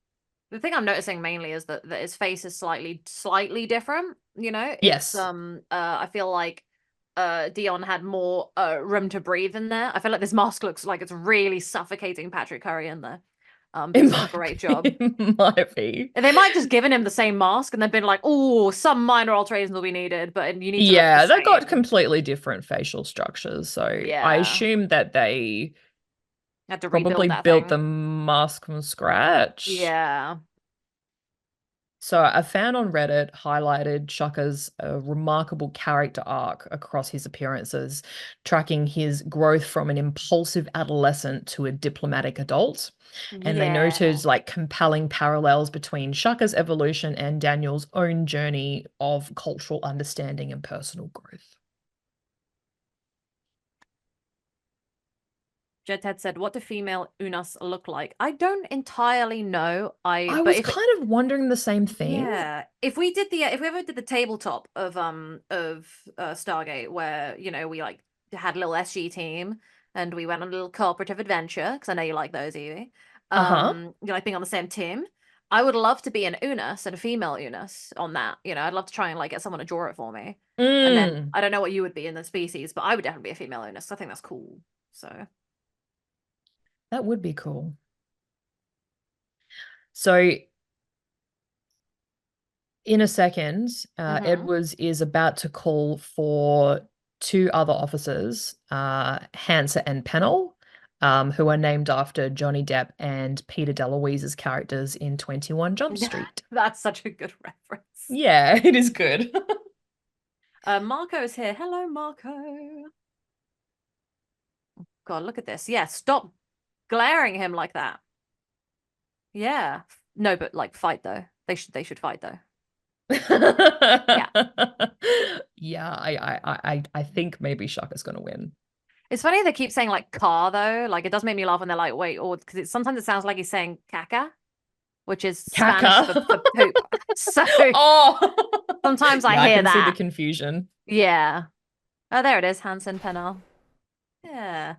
[SPEAKER 3] The thing I'm noticing mainly is that his face is slightly different,
[SPEAKER 2] Yes.
[SPEAKER 3] I feel like Dion had more room to breathe in there. I feel like this mask looks like it's really suffocating Patrick Curry in there. He's done a great job.
[SPEAKER 2] It might be.
[SPEAKER 3] And they might just given him the same mask and then been like, oh, some minor alterations will be needed, but you need to
[SPEAKER 2] Yeah,
[SPEAKER 3] look the
[SPEAKER 2] they've got
[SPEAKER 3] same.
[SPEAKER 2] completely different facial structures. So I
[SPEAKER 3] Yeah.
[SPEAKER 2] assume that they
[SPEAKER 3] Had to rebuild
[SPEAKER 2] probably
[SPEAKER 3] that
[SPEAKER 2] built
[SPEAKER 3] thing.
[SPEAKER 2] the mask from scratch.
[SPEAKER 3] Yeah.
[SPEAKER 2] So a fan on Reddit highlighted Shaka's remarkable character arc across his appearances, tracking his growth from an impulsive adolescent to a diplomatic adult. And they noted like compelling parallels between Shaka's evolution and Daniel's own journey of cultural understanding and personal growth.
[SPEAKER 3] Jedhead said, "What do female Unas look like?" I don't entirely know.
[SPEAKER 2] I
[SPEAKER 3] But
[SPEAKER 2] was
[SPEAKER 3] if
[SPEAKER 2] kind of wondering the same thing.
[SPEAKER 3] yeah, if we ever did the tabletop of Stargate, where we like had a little SG team and we went on a little cooperative adventure, because I know you like those, Evie. You like being on the same team. I would love to be an Unas and a female Unas on that. I'd love to try and like get someone to draw it for me. And then I don't know what you would be in the species, but I would definitely be a female Unas. I think that's cool. So
[SPEAKER 2] That would be cool. So in a second, Edwards is about to call for two other officers, Hansa and Pennell, who are named after Johnny Depp and Peter DeLuise's characters in 21 Jump Street.
[SPEAKER 3] That's such a good reference.
[SPEAKER 2] Yeah, it is good.
[SPEAKER 3] Marco is here. Hello, Marco. God, look at this. Yeah, stop glaring at him like that. Yeah. No, but like fight though. They should fight though.
[SPEAKER 2] Yeah, I think maybe Shaka's gonna win.
[SPEAKER 3] It's funny they keep saying like car though. Like it does make me laugh when they're like, wait, or because sometimes it sounds like he's saying caca, which is Spanish for poop. So sometimes I hear
[SPEAKER 2] can
[SPEAKER 3] that.
[SPEAKER 2] See the confusion.
[SPEAKER 3] Yeah. Oh, there it is, Hansen Pennell. Yeah.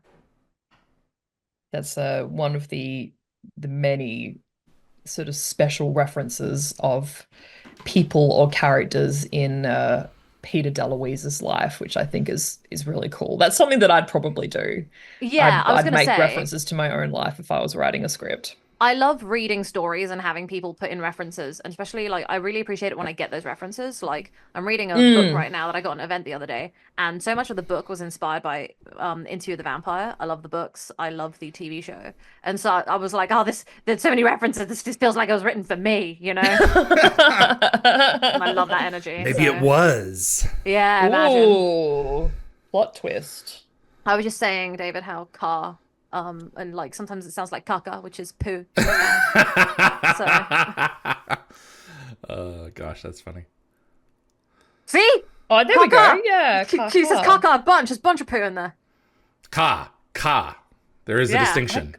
[SPEAKER 2] That's one of the many sort of special references of people or characters in Peter DeLuise's life, which I think is really cool. That's something that I'd probably do.
[SPEAKER 3] Yeah,
[SPEAKER 2] I'd make references to my own life if I was writing a script.
[SPEAKER 3] I love reading stories and having people put in references, and especially like I really appreciate it when I get those references. Like I'm reading a book right now that I got an event the other day, and so much of the book was inspired by Interview with the Vampire. I love the books. I love the TV show, and so I was like, oh, there's so many references. This just feels like it was written for me, And I love that energy.
[SPEAKER 1] Maybe it was.
[SPEAKER 3] Yeah, imagine.
[SPEAKER 2] Ooh, plot twist.
[SPEAKER 3] I was just saying, David, how car. And like sometimes it sounds like caca, which is poo. So.
[SPEAKER 1] Oh gosh, that's funny.
[SPEAKER 3] See?
[SPEAKER 2] Oh, there we go. Yeah,
[SPEAKER 3] she says caca a bunch. There's a bunch of poo in there.
[SPEAKER 1] Ka. There is a distinction.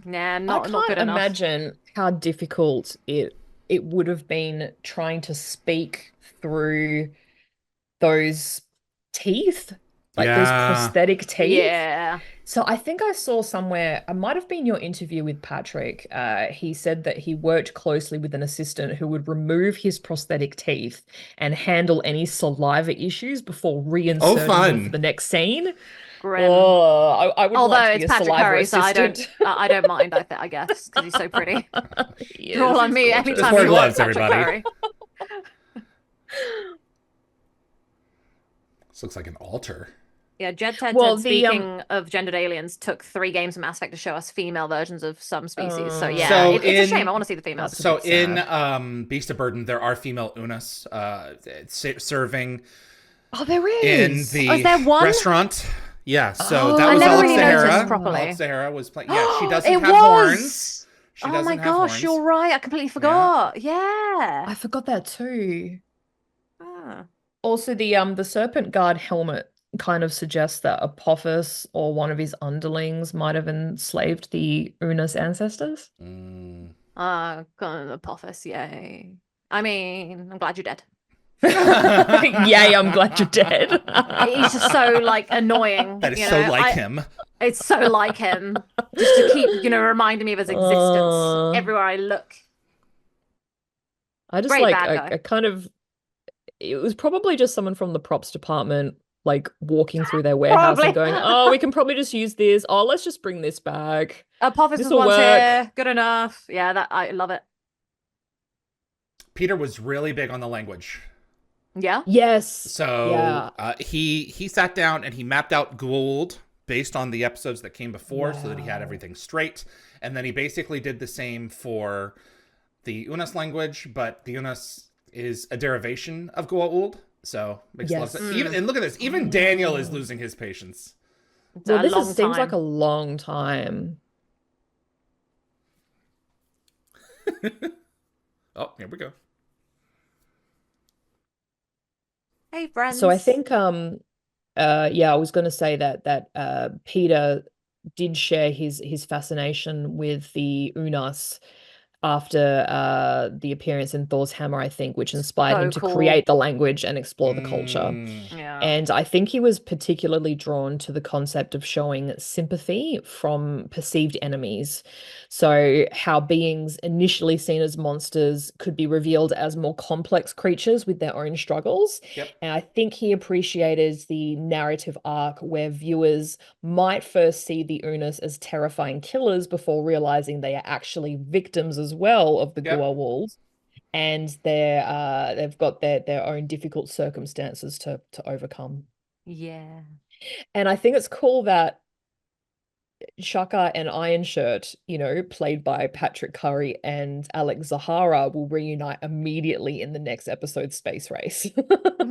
[SPEAKER 3] Nah, not good enough.
[SPEAKER 2] I can't imagine how difficult it would have been trying to speak through those teeth. Like those prosthetic teeth.
[SPEAKER 3] Yeah.
[SPEAKER 2] So I think I saw somewhere, it might have been your interview with Patrick. He said that he worked closely with an assistant who would remove his prosthetic teeth and handle any saliva issues before reinserting them for the next scene.
[SPEAKER 3] Grim.
[SPEAKER 2] Oh, I would like to be a
[SPEAKER 3] Patrick
[SPEAKER 2] saliva
[SPEAKER 3] Curry,
[SPEAKER 2] assistant.
[SPEAKER 3] so I don't mind. I guess because he's so pretty. You're all on me
[SPEAKER 2] gorgeous.
[SPEAKER 3] anytime you want Patrick Curry.
[SPEAKER 1] This looks like an altar.
[SPEAKER 3] Yeah, Jedhead speaking of gendered aliens, took 3 games from Mass Effect to show us female versions of some species. So yeah, it's a shame. I want to see the females.
[SPEAKER 1] So in Beast of Burden, there are female Unas serving.
[SPEAKER 2] Oh, there is.
[SPEAKER 1] In the restaurant. Yeah, so that was Alex Sahara. Alex Sahara was playing. Yeah, she doesn't have horns.
[SPEAKER 3] Oh my gosh, you're right. I completely forgot. Yeah.
[SPEAKER 2] I forgot that too. Also, the Serpent Guard helmet kind of suggests that Apophis or one of his underlings might have enslaved the Unas ancestors.
[SPEAKER 3] Apophis, yay. I mean, I'm glad you're dead.
[SPEAKER 2] Yay, I'm glad you're dead.
[SPEAKER 3] He's just so like annoying.
[SPEAKER 1] That is so like him.
[SPEAKER 3] It's so like him. Just to keep, reminding me of his existence everywhere I look.
[SPEAKER 2] I just I kind of, it was probably just someone from the props department like walking through their warehouse and going, oh, we can probably just use this. Oh, let's just bring this back.
[SPEAKER 3] Apophis was once here. Good enough. Yeah, I love it.
[SPEAKER 1] Peter was really big on the language.
[SPEAKER 3] Yeah.
[SPEAKER 2] Yes.
[SPEAKER 1] So he sat down and he mapped out Gould based on the episodes that came before, so that he had everything straight. And then he basically did the same for the Unas language, but the Unas is a derivation of Goa'uld. So makes a lot of sense. And look at this. Even Daniel is losing his patience.
[SPEAKER 2] Well, this seems like a long time.
[SPEAKER 1] Oh, here we go.
[SPEAKER 3] Hey, friends.
[SPEAKER 2] So I think I was going to say that Peter did share his fascination with the Unas after the appearance in Thor's hammer, I think, which inspired him
[SPEAKER 3] So
[SPEAKER 2] to
[SPEAKER 3] cool.
[SPEAKER 2] create the language and explore the culture.
[SPEAKER 1] Mm,
[SPEAKER 3] Yeah.
[SPEAKER 2] And I think he was particularly drawn to the concept of showing sympathy from perceived enemies. So, how beings initially seen as monsters could be revealed as more complex creatures with their own struggles.
[SPEAKER 1] yep.
[SPEAKER 2] And I think he appreciated the narrative arc where viewers might first see the Unas as terrifying killers before realizing they are actually victims as well of the
[SPEAKER 1] Yep.
[SPEAKER 2] Gua Wolves, and they've got their own difficult circumstances to overcome.
[SPEAKER 3] Yeah.
[SPEAKER 2] And I think it's cool that Shaka and Iron Shirt, played by Patrick Curry and Alex Zahara, will reunite immediately in the next episode, Space Race.
[SPEAKER 1] Which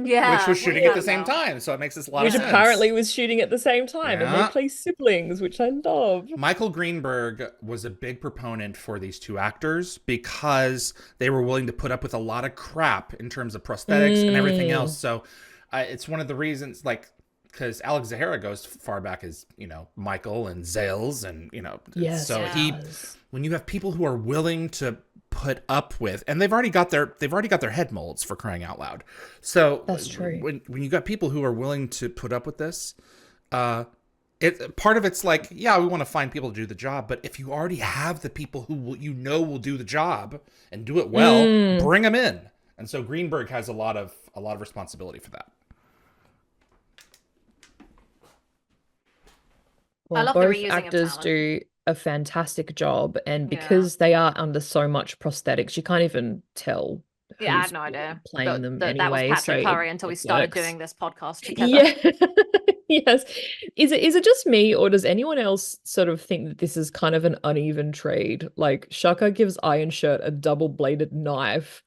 [SPEAKER 3] Yeah.
[SPEAKER 1] was
[SPEAKER 3] What are
[SPEAKER 1] shooting
[SPEAKER 3] you
[SPEAKER 1] at the
[SPEAKER 3] talking
[SPEAKER 1] same
[SPEAKER 3] about?
[SPEAKER 1] time, so it makes a lot
[SPEAKER 2] Which
[SPEAKER 1] of sense.
[SPEAKER 2] apparently was shooting at the same time, and they
[SPEAKER 1] Yeah.
[SPEAKER 2] play siblings, which I love.
[SPEAKER 1] Michael Greenberg was a big proponent for these two actors because they were willing to put up with a lot of crap in terms of prosthetics and everything else.
[SPEAKER 2] Mm,
[SPEAKER 1] So it's one of the reasons, like, because Alex Zahara goes far back as, Michael and Zales, and,
[SPEAKER 2] yes,
[SPEAKER 1] so
[SPEAKER 2] it
[SPEAKER 3] Yeah.
[SPEAKER 2] does.
[SPEAKER 1] when you have people who are willing to put up with, and they've already got their head molds, for crying out loud. So
[SPEAKER 2] That's true.
[SPEAKER 1] when you got people who are willing to put up with this, part of it's like, yeah, we want to find people to do the job, but if you already have the people who will do the job and do it well,
[SPEAKER 2] Mm.
[SPEAKER 1] bring them in. And so Greenberg has a lot of responsibility for that.
[SPEAKER 3] I
[SPEAKER 2] Well,
[SPEAKER 3] love the
[SPEAKER 2] both
[SPEAKER 3] reusing of
[SPEAKER 2] actors
[SPEAKER 3] talent.
[SPEAKER 2] do a fantastic job, and
[SPEAKER 3] Yeah.
[SPEAKER 2] because they are under so much prosthetics, you can't even tell
[SPEAKER 3] Yeah, I
[SPEAKER 2] who's
[SPEAKER 3] had no idea
[SPEAKER 2] playing them
[SPEAKER 3] that was
[SPEAKER 2] anyway, so
[SPEAKER 3] Patrick
[SPEAKER 2] it,
[SPEAKER 3] Curry until we
[SPEAKER 2] it
[SPEAKER 3] started
[SPEAKER 2] works.
[SPEAKER 3] doing this podcast together.
[SPEAKER 2] Yeah. Yes. Is it just me, or does anyone else sort of think that this is kind of an uneven trade? Like, Shaka gives Iron Shirt a double-bladed knife,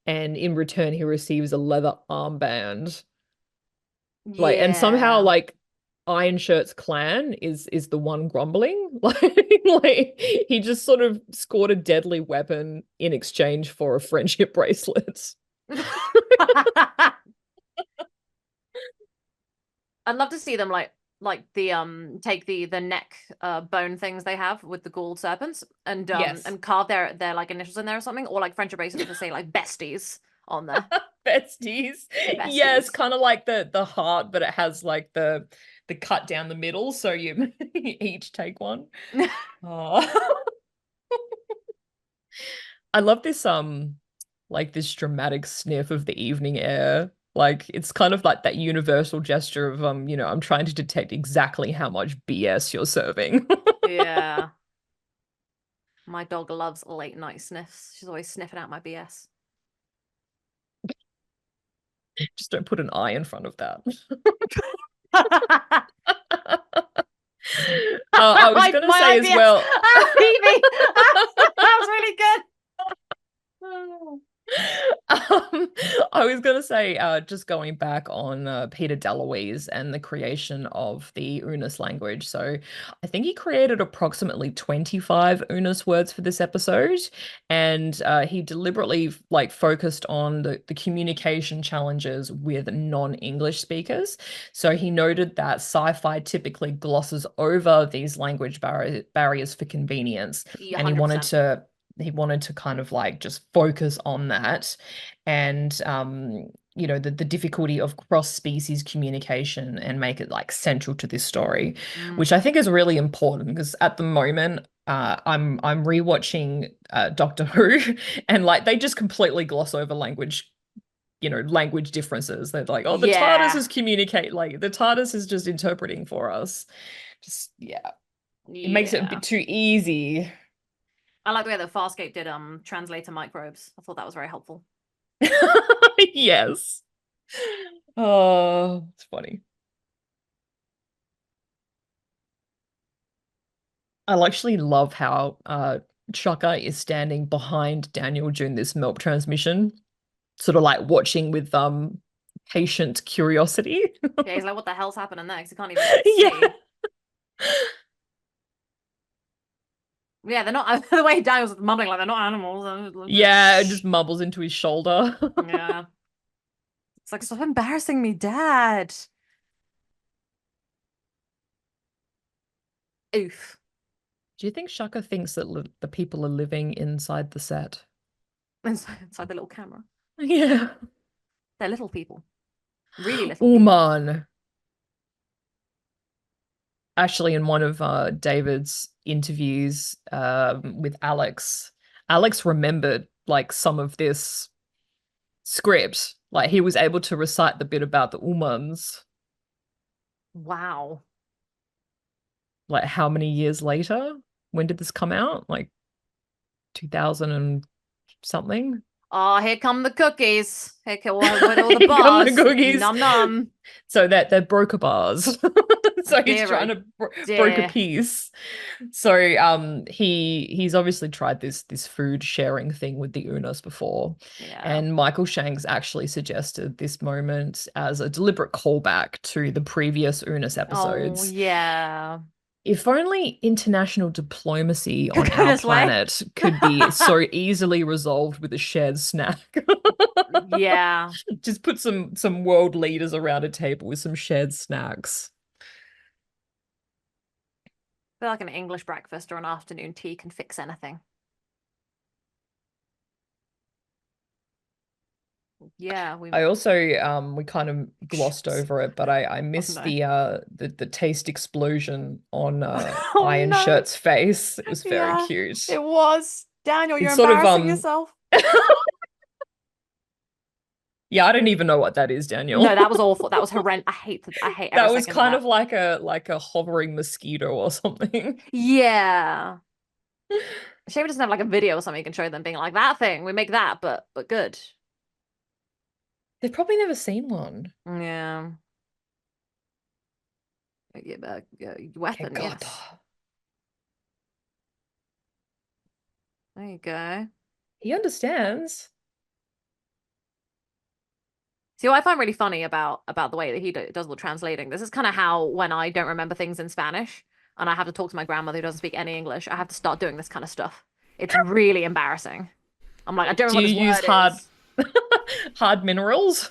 [SPEAKER 2] and in return he receives a leather armband. Like, and somehow,
[SPEAKER 3] Yeah.
[SPEAKER 2] like, Iron Shirt's clan is the one grumbling. Like he just sort of scored a deadly weapon in exchange for a friendship bracelet.
[SPEAKER 3] I'd love to see them like the take the neck bone things they have with the Gould serpents
[SPEAKER 2] Yes.
[SPEAKER 3] and carve their like initials in there or something, or like friendship bracelets to say like besties on there.
[SPEAKER 2] Besties. Yes,
[SPEAKER 3] Besties.
[SPEAKER 2] kind of like the heart, but it has like the cut down the middle, so you each take one. Oh. I love this like this dramatic sniff of the evening air. Like, it's kind of like that universal gesture of I'm trying to detect exactly how much BS you're serving.
[SPEAKER 3] Yeah. My dog loves late night sniffs. She's always sniffing out my BS.
[SPEAKER 2] Just don't put an eye in front of that. I was gonna
[SPEAKER 3] My
[SPEAKER 2] say as
[SPEAKER 3] IBS.
[SPEAKER 2] well.
[SPEAKER 3] Phoebe. That was really good.
[SPEAKER 2] I was going to say, just going back on Peter DeLuise and the creation of the Unis language. So I think he created approximately 25 Unis words for this episode, and he deliberately like focused on the communication challenges with non-English speakers. So he noted that sci-fi typically glosses over these language barriers for convenience,
[SPEAKER 3] Yeah,
[SPEAKER 2] and
[SPEAKER 3] 100%.
[SPEAKER 2] he wanted to kind of like just focus on that, and the difficulty of cross-species communication, and make it like central to this story, which I think is really important, because at the moment I'm rewatching Doctor Who, and like they just completely gloss over language differences. They're like, oh, the TARDIS
[SPEAKER 3] Yeah.
[SPEAKER 2] is communicate, like the TARDIS is just interpreting for us. Just, yeah, it makes it a
[SPEAKER 3] Yeah.
[SPEAKER 2] bit too easy.
[SPEAKER 3] I like the way that Farscape did translator microbes. I thought that was very helpful.
[SPEAKER 2] Yes. Oh, it's funny. I actually love how Chaka is standing behind Daniel during this milk transmission, sort of like watching with patient curiosity.
[SPEAKER 3] Yeah, he's like, what the hell's happening next? He can't even
[SPEAKER 2] Yeah.
[SPEAKER 3] see. Yeah, they're not the way Daniel's mumbling like they're not animals.
[SPEAKER 2] Yeah, it just mumbles into his shoulder.
[SPEAKER 3] Yeah. It's like, stop embarrassing me, Dad. Oof.
[SPEAKER 2] Do you think Shaka thinks that the people are living inside the set?
[SPEAKER 3] Inside the little camera.
[SPEAKER 2] Yeah.
[SPEAKER 3] They're little people. Really little people.
[SPEAKER 2] Uman. Actually, in one of David's interviews with Alex, Alex remembered like some of this script. Like he was able to recite the bit about the Umans.
[SPEAKER 3] Wow.
[SPEAKER 2] Like how many years later? When did this come out? Like 2000 and something?
[SPEAKER 3] Oh, here come the cookies. Here come with all the
[SPEAKER 2] Here come the
[SPEAKER 3] bars.
[SPEAKER 2] cookies.
[SPEAKER 3] Num num.
[SPEAKER 2] So that they're broker bars. So he's
[SPEAKER 3] Dear,
[SPEAKER 2] trying to broker
[SPEAKER 3] dear.
[SPEAKER 2] peace. So he's obviously tried this food sharing thing with the Unas before.
[SPEAKER 3] Yeah.
[SPEAKER 2] And Michael Shanks actually suggested this moment as a deliberate callback to the previous Unas episodes.
[SPEAKER 3] Oh, yeah.
[SPEAKER 2] If only international diplomacy on
[SPEAKER 3] Go
[SPEAKER 2] our
[SPEAKER 3] this way.
[SPEAKER 2] planet could be so easily resolved with a shared snack.
[SPEAKER 3] Yeah.
[SPEAKER 2] Just put some world leaders around a table with some shared snacks.
[SPEAKER 3] I feel like an English breakfast or an afternoon tea can fix anything. Yeah,
[SPEAKER 2] I also we kind of glossed over it, but I missed
[SPEAKER 3] no.
[SPEAKER 2] the taste explosion on
[SPEAKER 3] Oh,
[SPEAKER 2] Iron
[SPEAKER 3] no.
[SPEAKER 2] Shirt's face. It was very
[SPEAKER 3] Yeah,
[SPEAKER 2] cute.
[SPEAKER 3] It was. Daniel, you're
[SPEAKER 2] It's sort of,
[SPEAKER 3] embarrassing yourself.
[SPEAKER 2] Yeah, I don't even know what that is, Daniel.
[SPEAKER 3] No, that was awful. That was horrendous. I hate every
[SPEAKER 2] That was
[SPEAKER 3] second
[SPEAKER 2] kind
[SPEAKER 3] of
[SPEAKER 2] of like a hovering mosquito or something.
[SPEAKER 3] Yeah. Shame it doesn't have like a video or something you can show them being like that thing. We make that, but good.
[SPEAKER 2] They've probably never seen one.
[SPEAKER 3] Yeah. Weapon,
[SPEAKER 2] God.
[SPEAKER 3] yes. There you go.
[SPEAKER 2] He understands.
[SPEAKER 3] See, what I find really funny about the way that he does all the translating, this is kind of how when I don't remember things in Spanish and I have to talk to my grandmother who doesn't speak any English, I have to start doing this kind of stuff. It's really embarrassing. I'm like, I don't know
[SPEAKER 2] Do
[SPEAKER 3] what
[SPEAKER 2] you
[SPEAKER 3] this
[SPEAKER 2] use
[SPEAKER 3] word is.
[SPEAKER 2] hard minerals?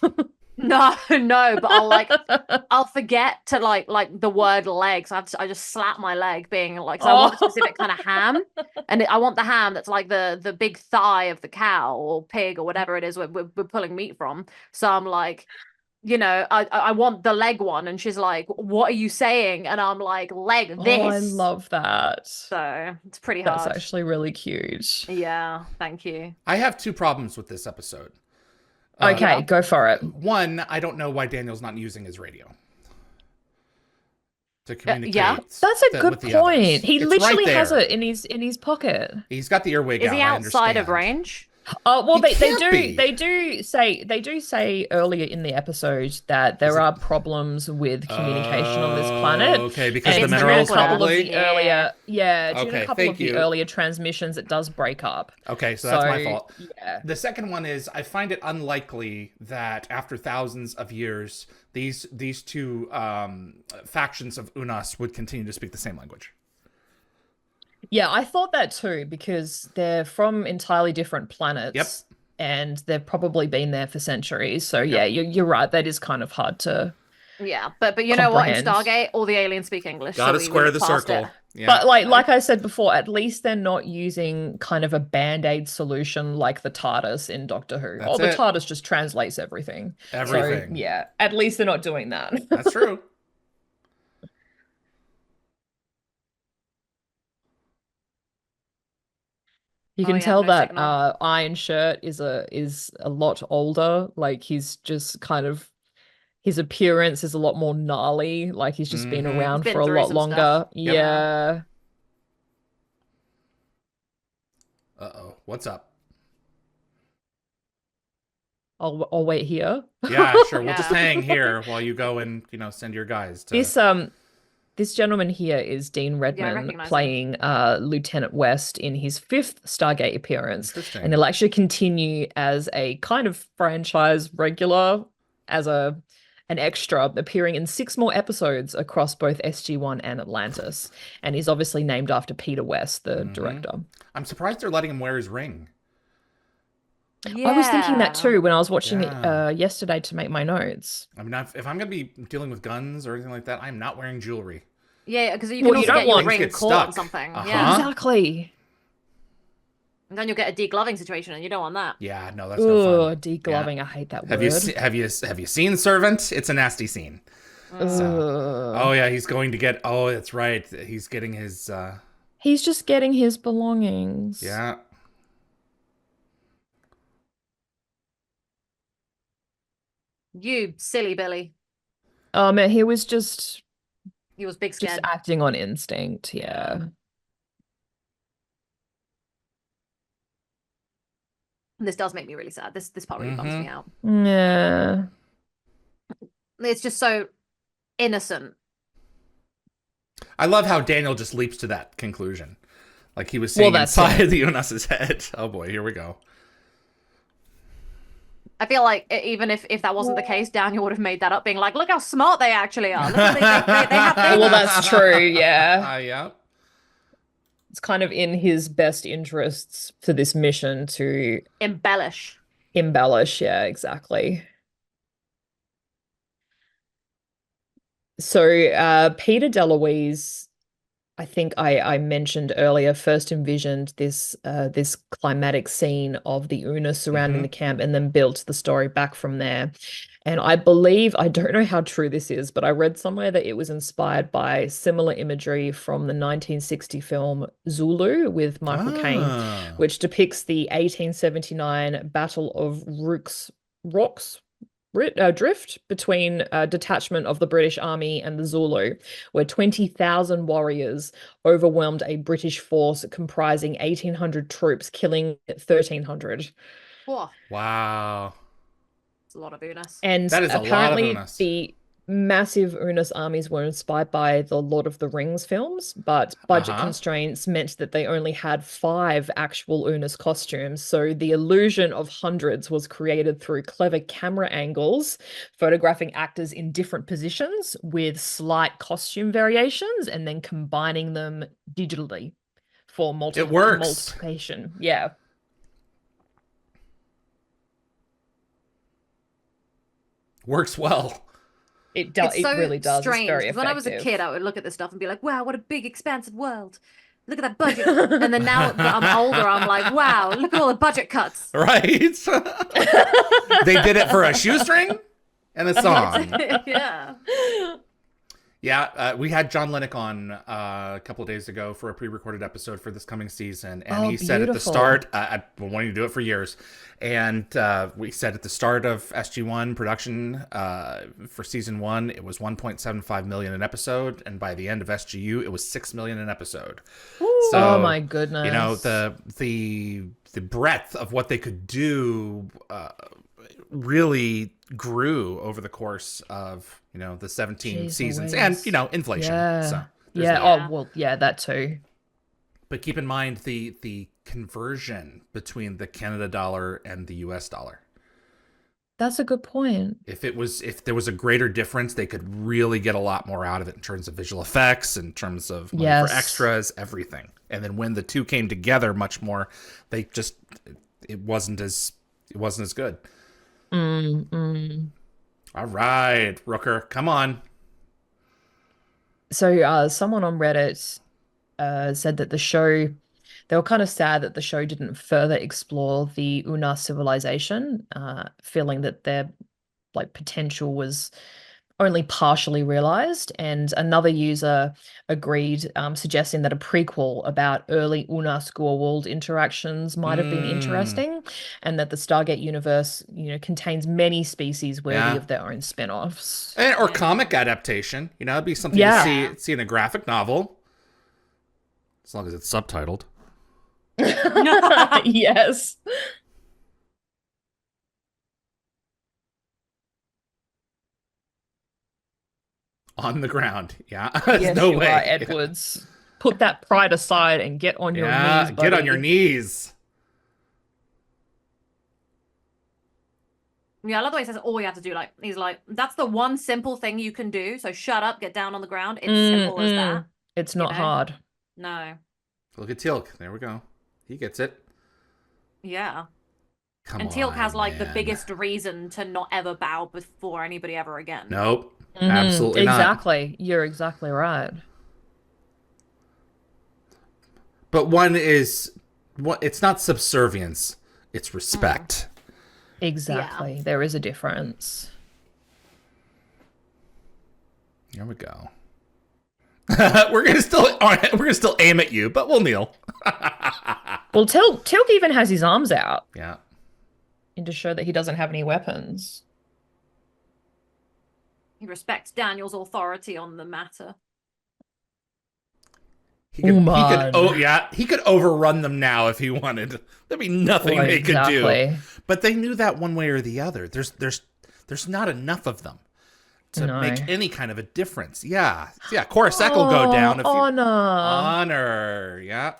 [SPEAKER 3] No, but I'll forget to like the word leg. So I just slap my leg being like, so I want a specific kind of ham. And I want the ham that's like the big thigh of the cow or pig or whatever it is we're pulling meat from. So I'm like, I want the leg one. And she's like, what are you saying? And I'm like, leg this.
[SPEAKER 2] Oh, I love that.
[SPEAKER 3] So it's pretty hard.
[SPEAKER 2] That's actually really cute.
[SPEAKER 3] Yeah, thank you.
[SPEAKER 1] I have two problems with this episode.
[SPEAKER 2] Okay, go for it.
[SPEAKER 1] One, I don't know why Daniel's not using his radio to communicate.
[SPEAKER 3] Yeah.
[SPEAKER 2] That's a good point. He literally
[SPEAKER 1] right
[SPEAKER 2] has it in his pocket.
[SPEAKER 1] He's got the earwig
[SPEAKER 3] Is
[SPEAKER 1] out.
[SPEAKER 3] he outside of range?
[SPEAKER 2] Well,
[SPEAKER 1] He
[SPEAKER 2] they
[SPEAKER 1] can't
[SPEAKER 2] do say earlier in the episode that there are problems with communication on this planet.
[SPEAKER 1] Okay, because
[SPEAKER 2] and
[SPEAKER 1] the minerals probably.
[SPEAKER 2] the earlier, during
[SPEAKER 1] Okay,
[SPEAKER 2] a couple of
[SPEAKER 1] thank you.
[SPEAKER 2] the earlier transmissions, it does break up.
[SPEAKER 1] Okay, so that's my fault.
[SPEAKER 2] Yeah.
[SPEAKER 1] The second one is I find it unlikely that after thousands of years, these two factions of Unas would continue to speak the same language.
[SPEAKER 2] Yeah, I thought that too, because they're from entirely different planets.
[SPEAKER 1] Yep.
[SPEAKER 2] And they've probably been there for centuries. So yeah, you're right. That is kind of hard to.
[SPEAKER 3] Yeah, but you know what? In
[SPEAKER 2] comprehend.
[SPEAKER 3] Stargate, all the aliens speak English.
[SPEAKER 1] Gotta
[SPEAKER 3] so
[SPEAKER 1] square
[SPEAKER 3] look
[SPEAKER 1] the
[SPEAKER 3] past
[SPEAKER 1] circle.
[SPEAKER 3] it.
[SPEAKER 1] Yeah.
[SPEAKER 2] But like I said before, at least they're not using kind of a band-aid solution like the TARDIS in Doctor Who.
[SPEAKER 1] That's
[SPEAKER 2] the
[SPEAKER 1] it.
[SPEAKER 2] TARDIS just translates everything.
[SPEAKER 1] Everything.
[SPEAKER 2] So, yeah, at least they're not doing that.
[SPEAKER 1] That's true.
[SPEAKER 2] You can
[SPEAKER 3] yeah,
[SPEAKER 2] tell
[SPEAKER 3] no
[SPEAKER 2] that
[SPEAKER 3] signal.
[SPEAKER 2] Iron Shirt is a lot older. Like he's just kind of his appearance is a lot more gnarly. Like he's just been around
[SPEAKER 3] He's been
[SPEAKER 2] for a
[SPEAKER 3] through
[SPEAKER 2] lot
[SPEAKER 3] some
[SPEAKER 2] longer.
[SPEAKER 3] stuff.
[SPEAKER 1] Yep.
[SPEAKER 2] Yeah.
[SPEAKER 1] Uh-oh. What's up?
[SPEAKER 2] I'll wait here.
[SPEAKER 1] Yeah, sure. We'll just
[SPEAKER 3] Yeah.
[SPEAKER 1] hang here while you go and, send your guys to...
[SPEAKER 2] This gentleman here is Dean Redman
[SPEAKER 3] recognize him.
[SPEAKER 2] playing Lieutenant West in his 5th Stargate appearance.
[SPEAKER 1] Interesting.
[SPEAKER 2] And he'll actually continue as a kind of franchise regular, as an extra, appearing in 6 more episodes across both SG1 and Atlantis. And he's obviously named after Peter West, the director.
[SPEAKER 1] I'm surprised they're letting him wear his ring.
[SPEAKER 3] Yeah.
[SPEAKER 2] I was thinking that too when I was watching
[SPEAKER 1] Yeah.
[SPEAKER 2] it yesterday to make my notes.
[SPEAKER 1] I mean, if I'm going to be dealing with guns or anything like that, I'm not wearing jewelry.
[SPEAKER 3] Yeah, because you
[SPEAKER 2] Well,
[SPEAKER 3] can
[SPEAKER 2] you
[SPEAKER 3] also
[SPEAKER 2] don't
[SPEAKER 3] get your
[SPEAKER 2] want-
[SPEAKER 1] Things
[SPEAKER 3] ring
[SPEAKER 1] get
[SPEAKER 3] caught on
[SPEAKER 1] stuck.
[SPEAKER 3] something.
[SPEAKER 1] Uh-huh.
[SPEAKER 3] Yeah.
[SPEAKER 2] Exactly.
[SPEAKER 3] And then you'll get a degloving situation, and you don't want that.
[SPEAKER 1] Yeah, no, that's no fun.
[SPEAKER 2] Oh,
[SPEAKER 1] Yeah.
[SPEAKER 2] degloving. I hate that
[SPEAKER 1] Have you
[SPEAKER 2] word.
[SPEAKER 1] have you seen Servant? It's a nasty scene. So,
[SPEAKER 2] Ugh.
[SPEAKER 1] oh yeah, he's going to get. Oh, that's right. He's getting his.
[SPEAKER 2] He's just getting his belongings.
[SPEAKER 1] Yeah.
[SPEAKER 3] You silly Billy.
[SPEAKER 2] Oh man, he was just
[SPEAKER 3] He was big
[SPEAKER 2] just
[SPEAKER 3] scared.
[SPEAKER 2] acting on instinct.
[SPEAKER 3] Yeah.
[SPEAKER 2] Yeah.
[SPEAKER 3] And this does make me really sad. This part really bums me out.
[SPEAKER 2] Yeah.
[SPEAKER 3] It's just so innocent.
[SPEAKER 1] I love how Daniel just leaps to that conclusion, like he was
[SPEAKER 2] Well,
[SPEAKER 1] seeing
[SPEAKER 2] that's
[SPEAKER 1] inside
[SPEAKER 2] it.
[SPEAKER 1] the Unus's head. Oh boy, here we go.
[SPEAKER 3] I feel like even if that wasn't the case, Daniel would have made that up, being like, "Look how smart they actually are. Look how they have
[SPEAKER 2] Well,
[SPEAKER 3] things."
[SPEAKER 2] that's true. Yeah.
[SPEAKER 1] Yeah.
[SPEAKER 2] It's kind of in his best interests for this mission to
[SPEAKER 3] Embellish.
[SPEAKER 2] embellish. Yeah, exactly. So, Peter DeLuise, I think I mentioned earlier, first envisioned this climatic scene of the Una surrounding the camp and then built the story back from there. And I believe, I don't know how true this is, but I read somewhere that it was inspired by similar imagery from the 1960 film Zulu with Michael Caine,
[SPEAKER 1] Ah.
[SPEAKER 2] which depicts the 1879 Battle of Rocks Drift between a detachment of the British Army and the Zulu, where 20,000 warriors overwhelmed a British force comprising 1,800 troops, killing 1,300.
[SPEAKER 3] Whoa,
[SPEAKER 1] Wow.
[SPEAKER 3] it's a lot of Unis.
[SPEAKER 2] And
[SPEAKER 1] That is a lot of
[SPEAKER 2] apparently
[SPEAKER 1] Unus.
[SPEAKER 2] the massive Unis armies were inspired by the Lord of the Rings films, but budget constraints meant that they only had 5 actual Unis costumes. So the illusion of hundreds was created through clever camera angles, photographing actors in different positions with slight costume variations, and then combining them digitally for
[SPEAKER 1] It works.
[SPEAKER 2] multiplication. Yeah.
[SPEAKER 1] Works well.
[SPEAKER 2] It does.
[SPEAKER 3] It's
[SPEAKER 2] It
[SPEAKER 3] so
[SPEAKER 2] really does. It's
[SPEAKER 3] strange
[SPEAKER 2] very
[SPEAKER 3] because when I was a
[SPEAKER 2] effective.
[SPEAKER 3] kid, I would look at this stuff and be like, "Wow, what a big, expansive world! Look at that budget." And then now that I'm older, I'm like, "Wow, look at all the budget cuts."
[SPEAKER 1] Right? They did it for a shoestring and a song.
[SPEAKER 3] Yeah.
[SPEAKER 1] Yeah, we had John Lennox on a couple of days ago for a pre-recorded episode for this coming season, and
[SPEAKER 2] Oh,
[SPEAKER 1] he said at the
[SPEAKER 2] beautiful.
[SPEAKER 1] start, I've been wanting to do it for years, and we said at the start of SG1 production for season 1, it was 1.75 million an episode, and by the end of SGU, it was 6 million an episode.
[SPEAKER 2] Oh
[SPEAKER 1] So,
[SPEAKER 2] my goodness.
[SPEAKER 1] you know, the breadth of what they could do really grew over the course of the 17
[SPEAKER 2] Jeez
[SPEAKER 1] seasons
[SPEAKER 2] Louise.
[SPEAKER 1] and inflation.
[SPEAKER 2] Yeah.
[SPEAKER 1] So there's
[SPEAKER 2] Yeah.
[SPEAKER 1] that.
[SPEAKER 2] Oh, well, yeah, that too.
[SPEAKER 1] But keep in mind the conversion between the Canada dollar and the US dollar.
[SPEAKER 2] That's a good point.
[SPEAKER 1] If there was a greater difference, they could really get a lot more out of it in terms of visual effects, in terms of money
[SPEAKER 2] Yes.
[SPEAKER 1] for extras, everything. And then when the two came together much more, they just it wasn't as good. All right, Rooker, come on.
[SPEAKER 2] So, someone on Reddit said that they were kind of sad that the show didn't further explore the Una civilization, feeling that their potential was only partially realized. And another user agreed, suggesting that a prequel about early Una School World interactions might have been interesting, and that the Stargate universe, contains many species worthy of their own spin-offs.
[SPEAKER 1] Or comic adaptation. It'd be something
[SPEAKER 2] Yeah.
[SPEAKER 1] to see in a graphic novel. As long as it's subtitled.
[SPEAKER 2] Yes.
[SPEAKER 1] On the ground. Yeah.
[SPEAKER 2] Yes,
[SPEAKER 1] no
[SPEAKER 2] you
[SPEAKER 1] way.
[SPEAKER 2] are, Edwards. Put that pride aside and get on your
[SPEAKER 1] Yeah,
[SPEAKER 2] knees, buddy.
[SPEAKER 1] get on your knees.
[SPEAKER 3] Yeah, I love the way he says all you have to do. Like he's like, that's the one simple thing you can do. So shut up, get down on the ground. It's simple as that.
[SPEAKER 2] It's not
[SPEAKER 3] know?
[SPEAKER 2] hard.
[SPEAKER 3] No.
[SPEAKER 1] Look at Teal'c. There we go. He gets it.
[SPEAKER 3] Yeah.
[SPEAKER 1] Come
[SPEAKER 3] And
[SPEAKER 1] on,
[SPEAKER 3] Teal'c has like the
[SPEAKER 1] man.
[SPEAKER 3] biggest reason to not ever bow before anybody ever again.
[SPEAKER 1] Nope. Absolutely not.
[SPEAKER 2] Exactly. You're exactly right.
[SPEAKER 1] But one is it's not subservience, it's respect.
[SPEAKER 2] Exactly.
[SPEAKER 3] Yeah.
[SPEAKER 2] There is a difference.
[SPEAKER 1] Here we go. we're gonna still aim at you, but we'll kneel.
[SPEAKER 2] Well, Tilk even has his arms out
[SPEAKER 1] Yeah.
[SPEAKER 2] to show that he doesn't have any weapons.
[SPEAKER 3] He respects Daniel's authority on the matter.
[SPEAKER 1] He could overrun them now if he wanted. There'd be nothing
[SPEAKER 2] Well,
[SPEAKER 1] they could do.
[SPEAKER 2] exactly.
[SPEAKER 1] But they knew that one way or the other. There's not enough of them to
[SPEAKER 2] No.
[SPEAKER 1] make any kind of a difference. Yeah. Korosek will go down if
[SPEAKER 2] Honor.
[SPEAKER 1] Honor. Yeah.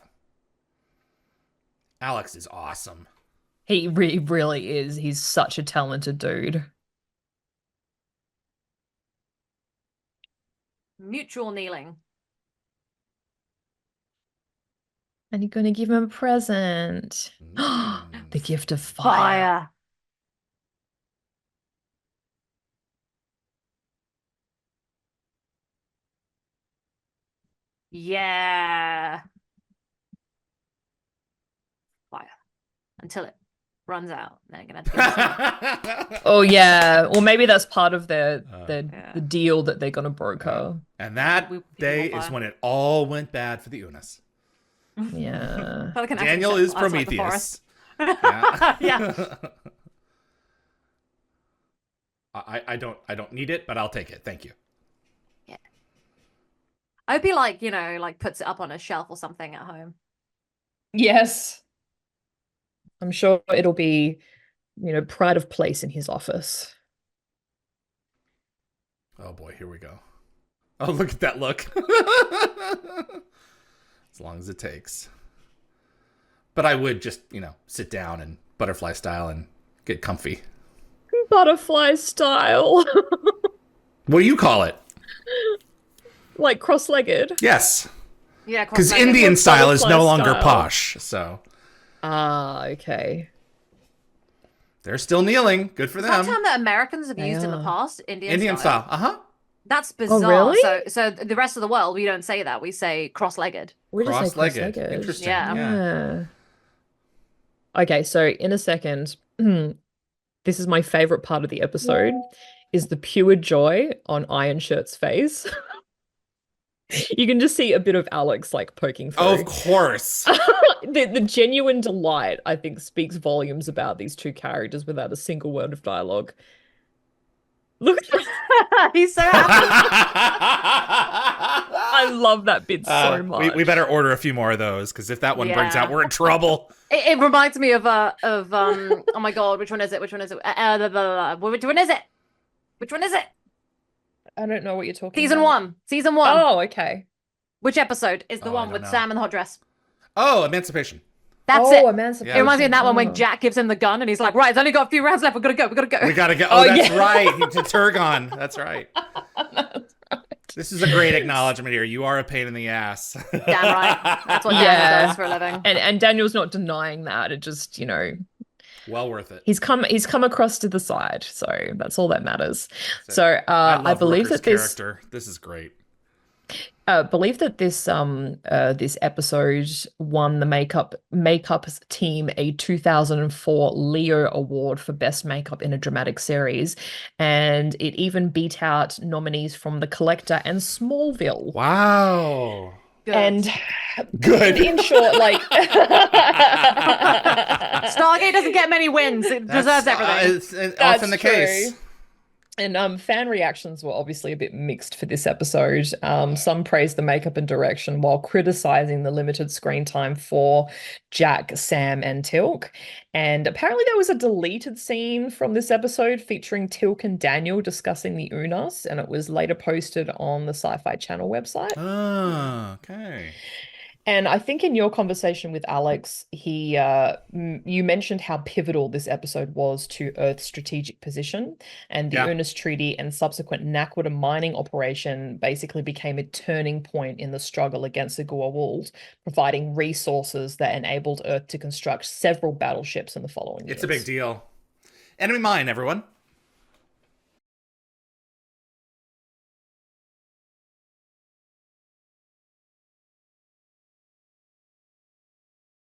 [SPEAKER 1] Alex is awesome.
[SPEAKER 2] He really is. He's such a talented dude.
[SPEAKER 3] Mutual kneeling.
[SPEAKER 2] And you're going to give him a present. The gift of fire.
[SPEAKER 3] Fire. Yeah. Fire. Until it runs out. They're gonna have to give us
[SPEAKER 2] Oh yeah. Well, maybe that's part of the
[SPEAKER 3] Yeah.
[SPEAKER 2] the deal that they're going to broker.
[SPEAKER 1] And that
[SPEAKER 3] We- people
[SPEAKER 1] day
[SPEAKER 3] will
[SPEAKER 1] is
[SPEAKER 3] fire.
[SPEAKER 1] when it all went bad for the Unas.
[SPEAKER 2] Yeah.
[SPEAKER 3] Pelican actually
[SPEAKER 1] Daniel
[SPEAKER 3] set
[SPEAKER 1] is
[SPEAKER 3] fire to the
[SPEAKER 1] Prometheus.
[SPEAKER 3] forest.
[SPEAKER 1] Yeah.
[SPEAKER 3] Yeah.
[SPEAKER 1] I don't need it, but I'll take it. Thank you.
[SPEAKER 3] I hope he like puts it up on a shelf or something at home.
[SPEAKER 2] Yes. I'm sure it'll be, pride of place in his office.
[SPEAKER 1] Oh boy, here we go. Oh, look at that look. As long as it takes. But I would just, sit down and butterfly style and get comfy.
[SPEAKER 2] Butterfly style.
[SPEAKER 1] What do you call it?
[SPEAKER 2] Like cross-legged.
[SPEAKER 1] Yes.
[SPEAKER 3] Yeah,
[SPEAKER 1] Because
[SPEAKER 3] cross-legged.
[SPEAKER 1] Indian style is
[SPEAKER 2] butterfly
[SPEAKER 1] no longer
[SPEAKER 2] style.
[SPEAKER 1] posh. So
[SPEAKER 2] Ah, okay.
[SPEAKER 1] they're still kneeling. Good for
[SPEAKER 3] Is that a
[SPEAKER 1] them.
[SPEAKER 3] term that Americans have
[SPEAKER 2] They
[SPEAKER 3] used in the
[SPEAKER 2] are.
[SPEAKER 3] past?
[SPEAKER 1] Indian style. Uh-huh.
[SPEAKER 3] That's bizarre.
[SPEAKER 2] really?
[SPEAKER 3] So the rest of the world, we don't say that. We say cross-legged.
[SPEAKER 2] We just say
[SPEAKER 1] Cross-legged.
[SPEAKER 2] cross-legged.
[SPEAKER 1] Interesting.
[SPEAKER 3] Yeah.
[SPEAKER 2] Yeah. Okay, so in a second, this is my favorite part of the episode, is the pure joy on Iron Shirt's face. You can just see a bit of Alex like poking through.
[SPEAKER 1] Oh, of course.
[SPEAKER 2] The genuine delight, I think, speaks volumes about these two characters without a single word of dialogue. Look at that.
[SPEAKER 3] He's so happy.
[SPEAKER 2] I love that bit so much.
[SPEAKER 1] We better order a few more of those, because if that one brings
[SPEAKER 3] Yeah.
[SPEAKER 1] out, we're in trouble.
[SPEAKER 3] It reminds me of oh my god, which one is it? Which one is it? Blah, blah, blah, blah. Which one is it? Which one is it?
[SPEAKER 2] I don't know what you're talking
[SPEAKER 3] Season
[SPEAKER 2] about.
[SPEAKER 3] 1. Season 1.
[SPEAKER 2] Oh, okay.
[SPEAKER 3] Which episode is the
[SPEAKER 1] Oh, I
[SPEAKER 3] one
[SPEAKER 1] don't
[SPEAKER 3] with
[SPEAKER 1] know.
[SPEAKER 3] Sam in the hot dress?
[SPEAKER 1] Oh, Emancipation.
[SPEAKER 3] That's
[SPEAKER 2] Oh,
[SPEAKER 3] it.
[SPEAKER 2] Emancipation.
[SPEAKER 3] It reminds me of that one when
[SPEAKER 2] Oh.
[SPEAKER 3] Jack gives him the gun and he's like, right, it's only got a few rounds left. We gotta go.
[SPEAKER 1] We gotta go.
[SPEAKER 2] Oh,
[SPEAKER 1] Oh, that's
[SPEAKER 2] yeah.
[SPEAKER 1] right. It's Turgon. That's right.
[SPEAKER 2] That's right.
[SPEAKER 1] This is a great acknowledgement here. You are a pain in the ass.
[SPEAKER 3] Damn right. That's what
[SPEAKER 2] Yeah.
[SPEAKER 3] Daniel does for a living.
[SPEAKER 2] And Daniel's not denying that. It just,
[SPEAKER 1] Well worth it.
[SPEAKER 2] he's come across to the side, so that's all that matters.
[SPEAKER 1] So,
[SPEAKER 2] So I
[SPEAKER 1] love
[SPEAKER 2] believe
[SPEAKER 1] Rooker's
[SPEAKER 2] that this
[SPEAKER 1] character. This is great.
[SPEAKER 2] this episode won the makeup team a 2004 Leo Award for Best Makeup in a Dramatic Series, and it even beat out nominees from The Collector and Smallville.
[SPEAKER 1] Wow.
[SPEAKER 3] Good.
[SPEAKER 2] And
[SPEAKER 1] Good.
[SPEAKER 2] in short, like
[SPEAKER 3] Stargate doesn't get many wins. It deserves everything.
[SPEAKER 1] It's often the
[SPEAKER 2] That's true.
[SPEAKER 1] case.
[SPEAKER 2] And fan reactions were obviously a bit mixed for this episode. Some praised the makeup and direction while criticizing the limited screen time for Jack, Sam, and Tilk. And apparently there was a deleted scene from this episode featuring Tilk and Daniel discussing the Unas, and it was later posted on the Sci-Fi Channel website.
[SPEAKER 1] Oh, okay.
[SPEAKER 2] And I think in your conversation with Alex, you mentioned how pivotal this episode was to Earth's strategic position, and the
[SPEAKER 1] Yeah.
[SPEAKER 2] Unis Treaty and subsequent Nakwita mining operation basically became a turning point in the struggle against the Goa'uld, providing resources that enabled Earth to construct several battleships in the following years.
[SPEAKER 1] It's a big deal. Enemy mine, everyone.